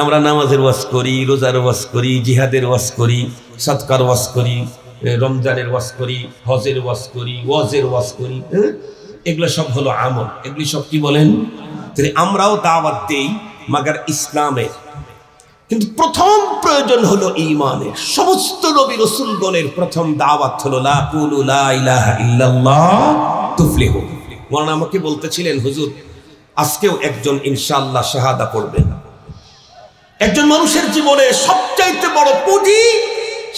আমরা নামাজের ওয়াজ করি, রোজার ওয়াজ করি, জিহাদের ওয়াজ করি, সদকার ওয়াজ করি, রমজানের ওয়াজ করি, হজের ওয়াজ করি, ওয়াজের ওয়াজ করি, এগুলো সব হলো আমল। এগুলি সব কি বলেন? আমরাও দাওয়াত দেই, মাগার ইসলামের। কিন্তু প্রথম প্রয়োজন হলো ঈমানের। সমস্ত নবী রাসূলগণের প্রথম দাওয়াত হলো লা কুলু লা ইলাহা ইল্লাল্লাহ তুফলিহু। ওনারা আমাকে বলতেছিলেন, হুজুর আজকেও একজন ইনশাআল্লাহ শাহাদা পড়বেন। একজন মানুষের জীবনে সবচাইতে বড় পুঁজি,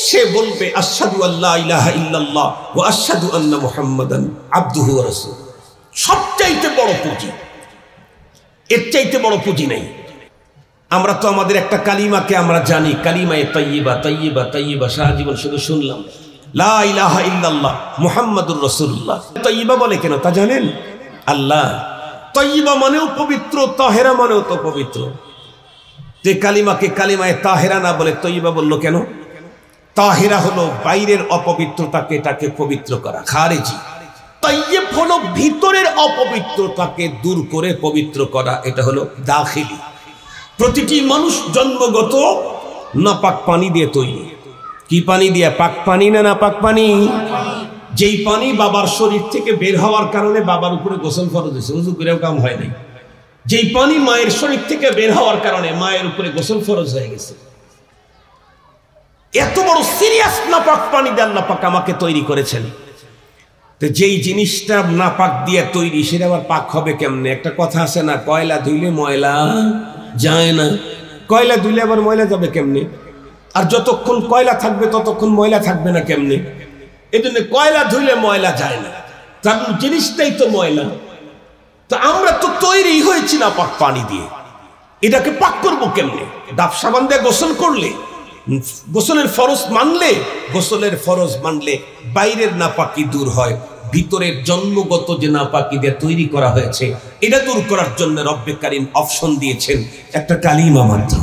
সে বলবে আশহাদু আল্লা ইলাহা ইল্লাল্লাহ ওয়া আশহাদু আন্না মুহাম্মাদান আবদুহু ওয়া রাসূলুহু। সবচাইতে বড় পুঁজি। এর চাইতে বড় পুঁজি নেই। আমরা তো আমাদের একটা কালিমাকে আমরা জানি, কালিমায়ে তাইয়্যিবা, তাইয়্যিবা, তাইয়্যিবা, সারা জীবন শুধু শুনলাম লা ইলাহা ইল্লাল্লাহ মুহাম্মাদুর রাসূলুল্লাহ। তাইয়্যিবা বলে কেন তা জানেন? আল্লাহ তাইয়্যিবা মানেও পবিত্র, তাহেরা মানেও তো পবিত্র। যে কালিমাকে কালিমায়ে তাহেরা না বলে তাইয়্যিবা বললো কেন? তাহেরা হলো বাইরের অপবিত্রতাকে এটাকে পবিত্র করা, খারেজি। তাইয়্যিব হলো ভিতরের অপবিত্রতাকে দূর করে পবিত্র করা, এটা হলো দাখিলি। প্রতিটি মানুষ জন্মগত নাপাক পানি দিয়ে তৈরি। কি পানি দিয়ে? পাক পানি না নাপাক পানি? যেই পানি বাবার শরীর থেকে বের হওয়ার কারণে বাবার উপরে গোসল ফরজ হয়েছে, ওযু করেও কাম হয় নাই। যেই পানি মায়ের শরীর থেকে বের হওয়ার কারণে মায়ের উপরে গোসল ফরজ হয়ে গেছে। এত বড় সিরিয়াস নাপাক পানি দিয়ে আল্লাহ পাক আমাকে তৈরি করেছেন। তো যেই জিনিসটা নাপাক দিয়ে তৈরি সেটা আবার পাক হবে কেমনে? একটা কথা আছে না, কয়লা ধুইলে ময়লা যায় না। কয়লা ধুইলে আবার ময়লা যাবে কেমনে? আর যতক্ষণ কয়লা থাকবে ততক্ষণ ময়লা থাকবে না কেমনে? এই জন্য কয়লা ধুইলে ময়লা যায় না, তার জিনিসটাই তো ময়লা। তো আমরা তো তৈরি হয়েছি নাপাক পানি দিয়ে, এটাকে পাক করবো কেমনে? ডাব সাবান দিয়ে গোসল করলে, গোসলের ফরজ মানলে বাইরের নাপাকি দূর হয়, ভিতরের জন্মগত যে নাপাকি দিয়ে তৈরি করা হয়েছে এটা দূর করার জন্য রব্বে কারীম অপশন দিয়েছেন একটা কালিমা মাত্র,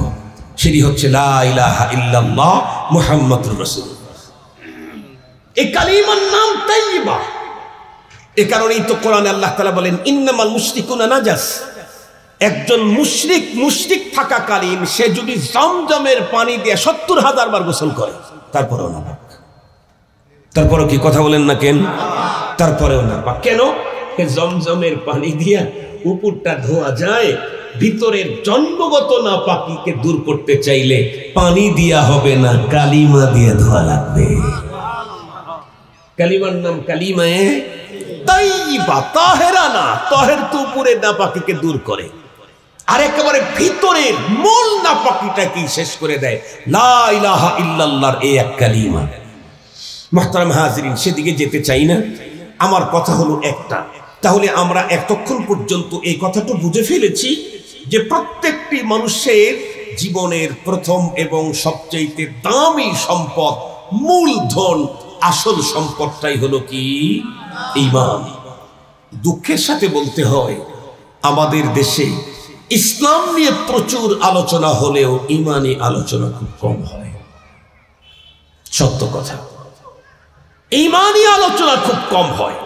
সেটি হচ্ছে লা ইলাহা ইল্লাল্লাহ মুহাম্মাদুর রাসূলুল্লাহ। এই কালিমার নাম তাইয়্যিবা। এ কারণেই তো কোরআনে আল্লাহ তাআলা বলেন ইন্নামাল মুশরিকুনা নাজাস। একজন মুশরিক থাকাকালীন সে যদি জমজমের পানি দিয়ে ৭০,০০০ বার গোসল করে তারপরেও না পাক। তারপরেও কি কথা বলেন না কেন? তারপরেও না পাক কেন? জমজমের পানি দিয়া উপরটা ধোয়া যায়, ভিতরের জন্মগত নাপাকিকে দূর করতে চাইলে পানি দিয়া হবে না, কালিমা দিয়ে ধোয়া লাগবে। কালিমার নাম কালিমায়ে তাইয়্যিবা, তাহেরা না। তাহের তো উপরের নাপাকিকে দূর করে, আর একেবারে ভিতরের মূল নাপাকিটাকে শেষ করে দেয় লা ইলাহা ইল্লাল্লাহর এই এক কালিমা। মুহতারাম হাজিরিন, সেদিকে যেতে চাই না, আমার কথা হলো একটা। তাহলে আমরা এতক্ষণ পর্যন্ত এই কথাটা বুঝে ফেলেছি যে প্রত্যেকটি মানুষের জীবনের প্রথম এবং সবচেয়ে দামি সম্পদ, মূলধন, আসল সম্পদটাই হলো কি? ঈমান। দুঃখের সাথে বলতে হয় আমাদের দেশে ইসলাম নিয়ে প্রচুর আলোচনা হলেও ঈমানি আলোচনা খুব কম হয়। সত্য কথা, ঈমানি আলোচনা খুব কম হয়।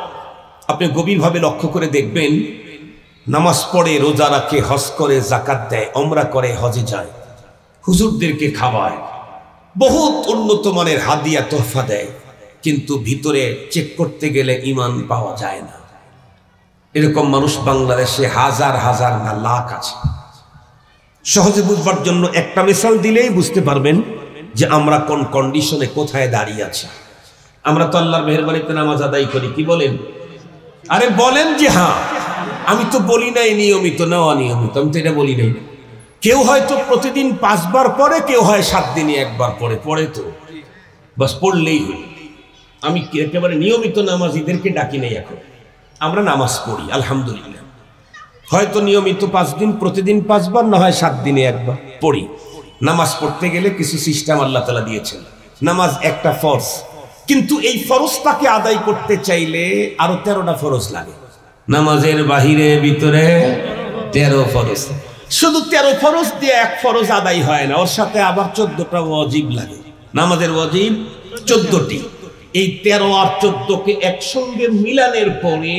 আপনি গভীরভাবে লক্ষ্য করে দেখবেন, নামাজ পড়ে, রোজা রাখে, হজ করে, যাকাত দেয়, ওমরা করে, হজে যায়, হুজুরদেরকে খাওয়ায়, বহুত উন্নত মানের হাদিয়া তোহফা দেয়, কিন্তু ভিতরে চেক করতে গেলে ঈমান পাওয়া যায় না। এরকম মানুষ বাংলাদেশে হাজার হাজার না লাখ আছে। সহজে বুঝবার জন্য একটা মিসাল দিলেই বুঝতে পারবেন যে আমরা কোন কন্ডিশনে কোথায় দাঁড়িয়ে আছি। আমরা তো আল্লাহর মেহেরবানিতে নামাজ আদায় করি, কি বলেন? আরে বলেন যে হ্যাঁ, আমি তো বলি নাই নিয়মিত না অনিয়মিত, আমি তো এটা বলি নাই। কেউ হয়তো প্রতিদিন 5 বার পড়ে, কেউ হয় 7 দিনে 1 বার পড়ে তো বাস পড়লেই হল। আমি একেবারে নিয়মিত নামাজীদেরকে ডাকি নাই। এখন আমরা নামাজ পড়ি আলহামদুলিল্লাহ, হয়তো নিয়মিত 5 দিন, প্রতিদিন 5 বার, না হয় 7 দিনে 1 বার পড়ি। নামাজ পড়তে গেলে কিছু সিস্টেম আল্লাহ তাআলা দিয়েছেন। নামাজ একটা ফরজ, কিন্তু এই ফরজটাকে আদায় করতে চাইলে আরো 13টা ফরজ লাগে। নামাজের বাহিরে ভিতরে 13 ফরজ। শুধু 13 ফরজ দিয়ে এক ফরজ আদায় হয় না, ওর সাথে আবার 14টা ওয়াজিব লাগে। নামাজের ওয়াজিব 14টি। এই 13 আর 14কে একসঙ্গে মিলানের পরে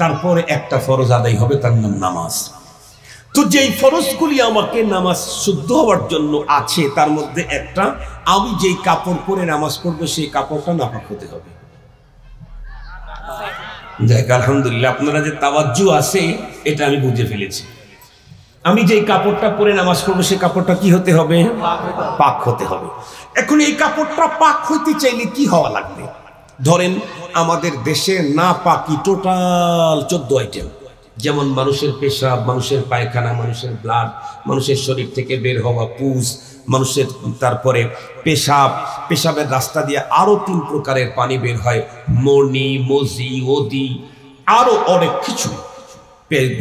তারপরে একটা ফরজ আদায় হবে, তার নাম নামাজ। তো যেই ফরজগুলি আমাকে নামাজ শুদ্ধ হওয়ার জন্য আছে, তার মধ্যে একটা, আমি যেই কাপড় পরে নামাজ পড়বো সেই কাপড়টা নাপাক হতে হবে। যাই আলহামদুলিল্লাহ, আপনারা যে তাওয়াজ্জু আছে এটা আমি বুঝে ফেলেছি। আমি যেই কাপড়টা পরে নামাজ পড়বো সেই কাপড়টা কি হতে হবে? পাক হতে হবে। এখন এই কাপড়টা পাক হইতে চাইলে কি হওয়া লাগবে? ধরেন আমাদের দেশে না পাকি টোটাল 14 আইটেম, যেমন মানুষের পেশাব, মানুষের পায়খানা, মানুষের ব্লাড, মানুষের শরীর থেকে বের হওয়া পুজ, মানুষের তারপরে পেশাবের রাস্তা দিয়ে আরো 3 প্রকারের পানি বের হয়, মনি, মজি, ওদি, আরো অনেক কিছু।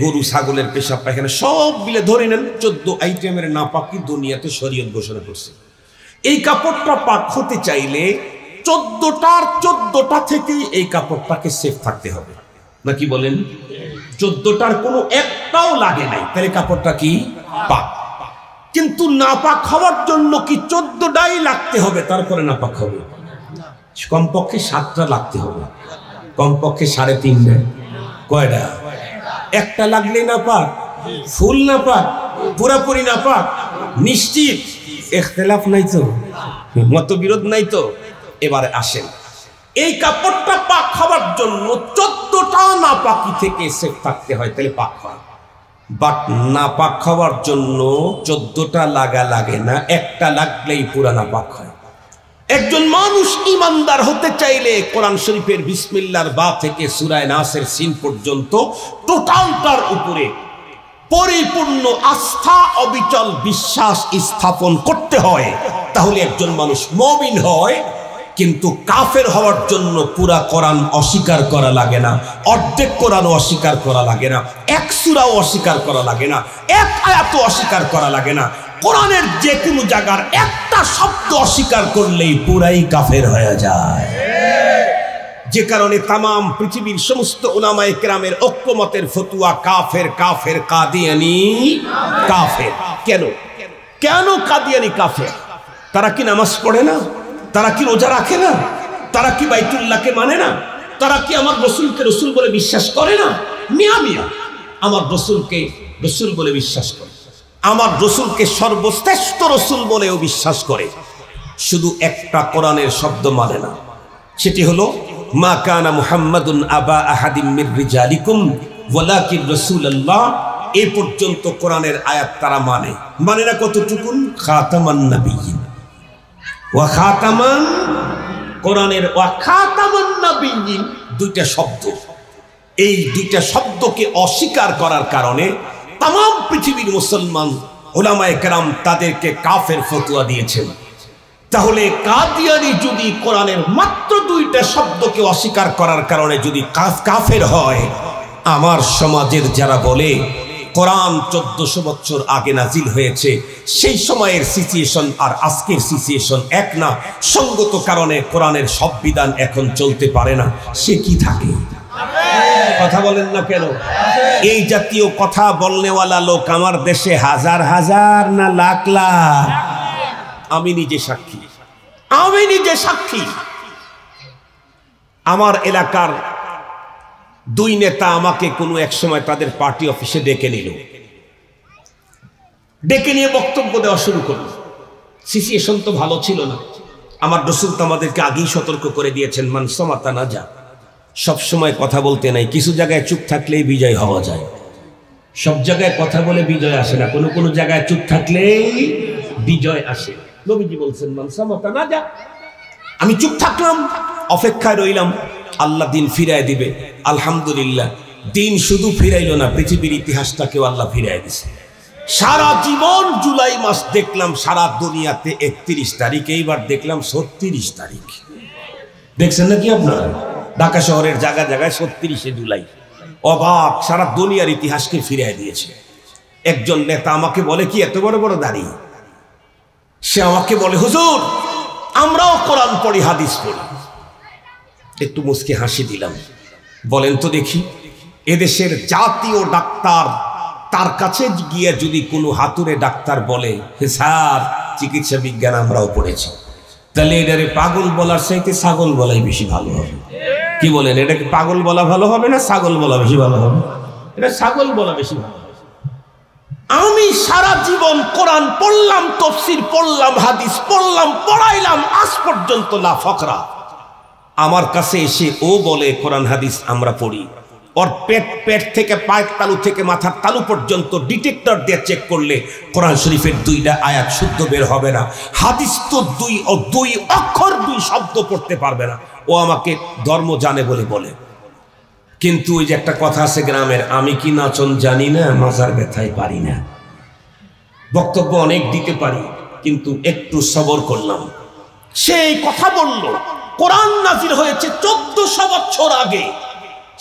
গরু ছাগলের পেশাব পায়খানা সব মিলে ধরে নেন 14 আইটেমের নাপাকি দুনিয়াতে শরীয়ত ঘোষণা করছে। এই কাপড়টা পাক হতে চাইলে 14টা থেকেই এই কাপড়টাকে সেফ থাকতে হবে, নাকি বলেন? 14টার কোনো একটাও লাগে নাই, তাহলে কাপড়টা কি পাক। কিন্তু নাপাক হওয়ার জন্য কি 14টাই লাগতে হবে তারপরে নাপাক হবে? কমপক্ষে 7টা লাগতে হবে, কমপক্ষে 3.5। কয়টা? একটা লাগলে নাপাক, ফুল নাপাক, পুরাপুরি নাপাক, নিশ্চিত? ইখতিলাফ নাই তো, মতবিরোধ নাই তো? এবারে আসেন, এই কাপড়টা পাক হওয়ার জন্য 14টা নাপাকি থেকে সেফ থাকতে হয়, তাহলে পাক হয়। বাট নাপাক হওয়ার জন্য 14টা লাগে না, একটা লাগলেই পুরা নাপাক হয়। একজন মানুষ ইমানদার হতে চাইলে কোরআন শরীফের বিসমিল্লাহর বা থেকে সূরা নাসের সিন পর্যন্ত টোটালটার উপরে পরিপূর্ণ আস্থা, অবিচল বিশ্বাস স্থাপন করতে হয়, তাহলে একজন মানুষ মুমিন হয়। কিন্তু কাফের হওয়ার জন্য পুরা কোরআন অস্বীকার করা লাগে না, অর্ধেক কোরআনও অস্বীকার করা লাগে না, এক সূরাও অস্বীকার করা লাগে না, এক আয়াতও অস্বীকার করা লাগে না। কোরআনের যে কোনো জায়গার একটা শব্দ অস্বীকার করলেই পুরাই কাফের হয়ে যায়। যে কারণে তামাম পৃথিবীর সমস্ত উলামায়ে কেরামের ঐক্যমতের ফতোয়া কাফের, কাফের, কাদিয়ানি কাফের। কেন কেন কাদিয়ানি কাফের? তারা কি নামাজ পড়ে না? তারা কি রোজা রাখে না? তারা কি বাইতুল্লাহকে মানে না? তারা কি আমার রসুলকে রসুল বলে বিশ্বাস করে না? মিয়া মিয়া আমার রসুলকে রসুল বলে বিশ্বাস করে, আমার রসুলকে সর্বশ্রেষ্ঠ রসুল বলেও বিশ্বাস করে, শুধু একটা কোরআনের শব্দ মানে না, সেটি হলো মা কানা মুহাম্মাদুন আবা আহাদিম মির রিজালিকুম ওয়ালাকিন রাসূলুল্লাহ। এই পর্যন্ত কোরআনের আয়াত তারা মানে না। কতটুকুন? খাতামান নাবিয়্যিন ওয়া খাতামান, কোরআনের ওয়া খাতামান নাবিয়্যিন দুইটা শব্দ, এই দুইটা শব্দকে অস্বীকার করার কারণে তামাম পৃথিবীর মুসলমান উলামায়ে কেরাম তাদেরকে কাফের ফতোয়া দিয়েছেন। তাহলে কাদিয়ানি যদি কোরআনের মাত্র দুইটা শব্দকে অস্বীকার করার কারণে যদি কাফের হয়, আমার সমাজের যারা বলে কোরআন 1400 বছর আগে নাজিল হয়েছে, সেই সময়ের সিচুয়েশন আর আজকের সিচুয়েশন এক না, সঙ্গত কারণে কোরআনের সব বিধান এখন চলতে পারে না, সে কি থাকে? কথা বলেন না কেন? এই জাতীয় কথা বলনেওয়ালা লোক আমার দেশে হাজার হাজার না লাখ লাখ। আমি নিজে সাক্ষী। আমার এলাকার 2 নেতা আমাকে কোনো এক সময় তাদের পার্টি অফিসে ডেকে নিয়ে বক্তব্য দেওয়া শুরু করল। সিচুয়েশন তো ভালো ছিল না। আমার রাসূল তো আমাদেরকে আগেই সতর্ক করে দিয়েছেন, মান সামাতা নাজা। সব সময় কথা বলতে নাই, কিছু জায়গায় চুপ থাকলেই বিজয় হওয়া যায়। সব জায়গায় কথা বলে বিজয় আসে না, কোনো জায়গায় চুপ থাকলেই বিজয় আসে। নবীজি বলছেন মান সামাতা নাজা। আমি চুপ থাকলাম, অপেক্ষায় রইলাম, আল্লাহ দিন ফিরায় দিবে। আলহামদুলিল্লাহ, দিন শুধু ফিরাইল না, পৃথিবীর ইতিহাসটাকেও আল্লাহ ফিরায় দিছে। সারা জীবন জুলাই মাস দেখলাম সারা দুনিয়াতে 31 তারিখ, এইবার দেখলাম 36 তারিখ। দেখছেন নাকি আপনারা? ঢাকা শহরের জায়গায় 36শে জুলাই। অবাক, সারা দুনিয়ার ইতিহাসকে ফিরিয়ে দিয়েছে। একজন নেতা আমাকে বলে, কি এত বড় বড় দাড়ি? সে আমাকে বলে, হুজুর আমরাও কোরআন পড়ি, হাদিস পড়ি। একটু মুচকি হাসি দিলাম। বলেন তো দেখি, এদেশের জাতীয় ডাক্তার, তার কাছে গিয়ে যদি কোনো হাতুড়ে ডাক্তার বলে স্যার চিকিৎসা বিজ্ঞান আমরাও পড়েছি, তাহলে এটারে পাগল বলার চাইতে ছাগল বলাই বেশি ভালো হবে। কি বলেন? এটাকে পাগল বলা ভালো হবে না ছাগল বলা বেশি ভালো হবে? এটা ছাগল বলা বেশি ভালো হবে। আমি সারা জীবন কোরআন পড়লাম, তাফসীর পড়লাম, হাদিস পড়লাম, পড়াইলাম, আজ পর্যন্ত লা ফকরা। আমার কাছে এসে ও বলে কোরআন হাদিস আমরা পড়ি, ওর পেট থেকে পায়ের তালু থেকে মাথার তালু পর্যন্ত ডিটেক্টর দিয়ে চেক করলে কোরআন শরীফের 2টা আয়াত শুদ্ধ বের হবে না। হাদিস তো 2 অক্ষর 2 শব্দ পড়তে পারবে না। ও আমাকে ধর্ম জানে বলে। কিন্তু ওই যে একটা কথা আছে গ্রামের, আমি কি নাচন জানি না, মাজার ব্যথায় পারি না। বক্তব্য অনেক দিতে পারি, কিন্তু একটু সবর করলাম। সেই কথা বলল, কোরআন নাজিল হয়েছে 1400 বছর আগে।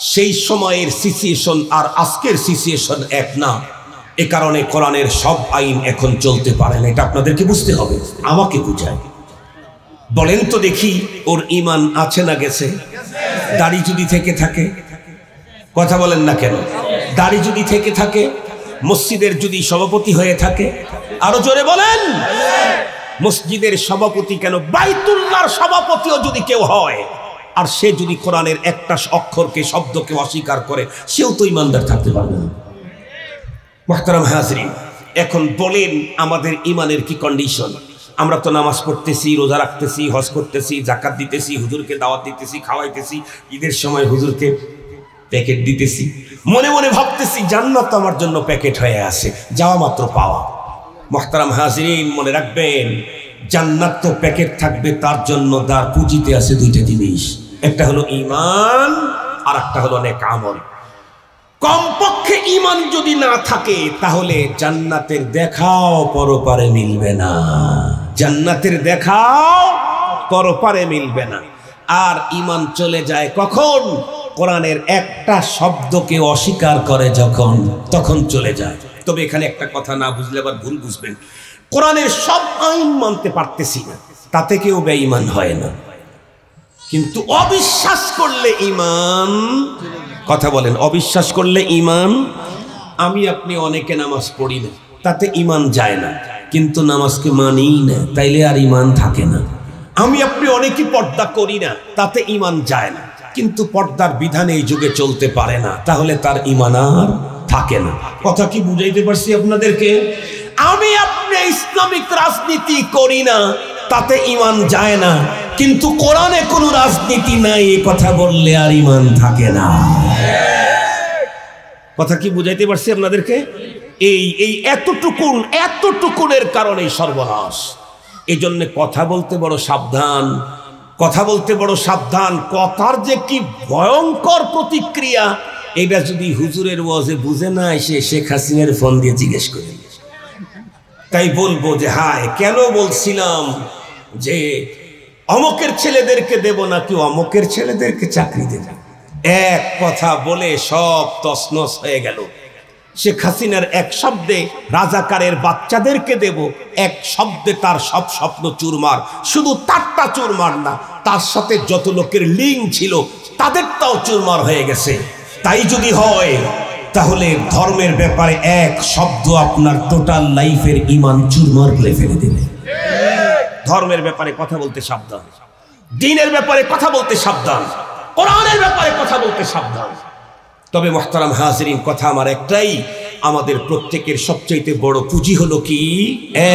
সেই সময়ের সিচুয়েশন আর আজকের সিচুয়েশন এক না। এ কারণে কোরআনের সব আইন এখন চলতে পারে না, এটা আপনাদেরকে বুঝতে হবে। আমাকে বুঝায় বলেন তো দেখি, ওর ঈমান আছে না গেছে? দাড়ি যদি থেকে থাকে, কথা বলেন না কেন? দাড়ি যদি থেকে থাকে, মসজিদের যদি সভাপতি হয়ে থাকে, আরো জোরে বলেন, মসজিদের সভাপতি কেন, বাইতুল্লাহর সভাপতিও যদি কেউ হয়, আর সে যদি কোরআনের একটা অক্ষরকে, শব্দকে অস্বীকার করে, সেও তো ঈমানদার থাকতে পারবে না। মুহতারাম হাজরিন, এখন বলেন আমাদের ঈমানের কি কন্ডিশন? আমরা তো নামাজ পড়তেছি, রোজা রাখতেছি, হজ করতেছি, যাকাত দিতেছি, হুজুরকে দাওয়াত দিতেছি, খাওয়াইতেছি, ঈদের সময় হুজুরকে প্যাকেট দিতেছি, মনে মনে ভাবতেছি জান্নাত আমার জন্য প্যাকেট হয়ে আছে, যাওয়া মাত্র পাওয়া। মুহতারাম হাজরিন, মনে রাখবেন জান্নাত তো প্যাকেট থাকবে, তার জন্য তার পুঁজিতে আছে দুইটা জিনিস, একটা হলো ঈমান আর একটা হলো নেক আমল। কমপক্ষে ঈমান যদি না থাকে তাহলে জান্নাতের দেখাও পরপারে মিলবে না, জান্নাতের দেখাও পরপারে মিলবে না। আর ঈমান চলে যায় কখন? কোরআনের একটা শব্দকে অস্বীকার করে যখন, তখন চলে যায়। তবে এখানে একটা কথা না বুঝলে আবার ভুল বুঝবেন, কোরআনের সব আইন মানতে পারতেছি না, তাতে কেউ বেঈমান হয় না, কিন্তু অবিশ্বাস করলে ঈমান, কথা বলেন, অবিশ্বাস করলে ঈমান। আমি আপনি অনেকে নামাজ পড়ি না, তাতে ঈমান যায় না, কিন্তু নামাজকে মানি না, তাইলে আর ঈমান থাকে না। আমি আপনি অনেকে পর্দা করি না, তাতে ঈমান যায় না, কিন্তু পর্দার বিধানে এই যুগে চলতে পারে না, তাহলে তার ঈমান আর থাকে না। কথা কি বুঝাইতে পারছি আপনাদেরকে? আমি আপনি ইসলামিক রাজনীতি করি না, তাতে ঈমান যায় না, কিন্তু কোরআনে কোনো রাজনীতি নাই এই কথা বললে আর ঈমান থাকে না। কথা কি বুঝাইতে পারছি আপনাদেরকে? এই এতটুকুনের কারণে সর্বনাশ। এই জন্য কথা বলতে বড় সাবধান, কথা বলতে বড় সাবধান। কথার যে কি ভয়ঙ্কর প্রতিক্রিয়া, এটা যদি হুজুরের ওয়াজে বুঝে না এসে শেখ হাসিনার ফোন দিয়ে জিজ্ঞেস করেন, তাই বলবো যে হায়, কেন বলছিলাম যে অমকের ছেলেদেরকে দেব নাকি অমকের ছেলেদেরকে চাকরি দেব। এক কথা বলে সব তছনছ হয়ে গেল। শেখ হাসিনার এক শব্দে রাজাকারের বাচ্চাদেরকে দেব, এক শব্দে তার সব স্বপ্ন চুরমার। শুধু তারটা চুরমার না, তার সাথে যত লোকের লিঙ্ক ছিল তাদেরটাও চুরমার হয়ে গেছে। তাই যদি হয় তাহলে ধর্মের ব্যাপারে এক শব্দ আপনার টোটাল লাইফের ঈমান চুরমার করে ফেলে দেবে। ধর্মের ব্যাপারে কথা বলতে সাবধান, দ্বীনের ব্যাপারে কথা বলতে সাবধান, কোরআনের ব্যাপারে কথা বলতে সাবধান। তবে মুহতারাম হাজিরিন, কথা আমার একটাই, আমাদের প্রত্যেকের সবচেয়ে বড় পুঁজি হলো কি?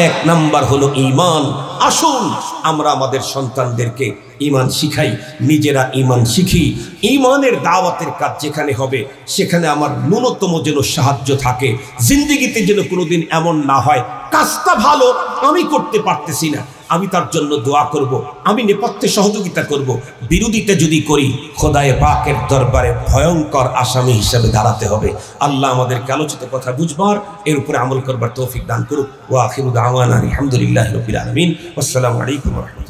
এক নাম্বার হলো ঈমান। আসুন আমরা আমাদের সন্তানদেরকে ঈমান শিখাই, নিজেরা ঈমান শিখি। ঈমানের দাওয়াতের কাজ যেখানে হবে সেখানে আমার ন্যূনতম যেন সাহায্য থাকে। জিন্দেগিতে যেন কোনোদিন এমন না হয় কাজটা ভালো, আমি করতে পারতেছি না, আমি তার জন্য দোয়া করব, আমি নেপথ্যে সহযোগিতা করব। বিরোধিতা যদি করি খোদায়ে পাকের দরবারে ভয়ঙ্কর আসামি হিসাবে দাঁড়াতে হবে। আল্লাহ আমাদেরকে আলোচিত কথা বুঝবার, এর উপরে আমল করবার তৌফিক দান করুক। ওয়া আখিরু দাওয়ানা আলহামদুলিল্লাহি রাব্বিল আলামিন। আসসালামু আলাইকুম ওয়া রাহমাতুল্লাহ।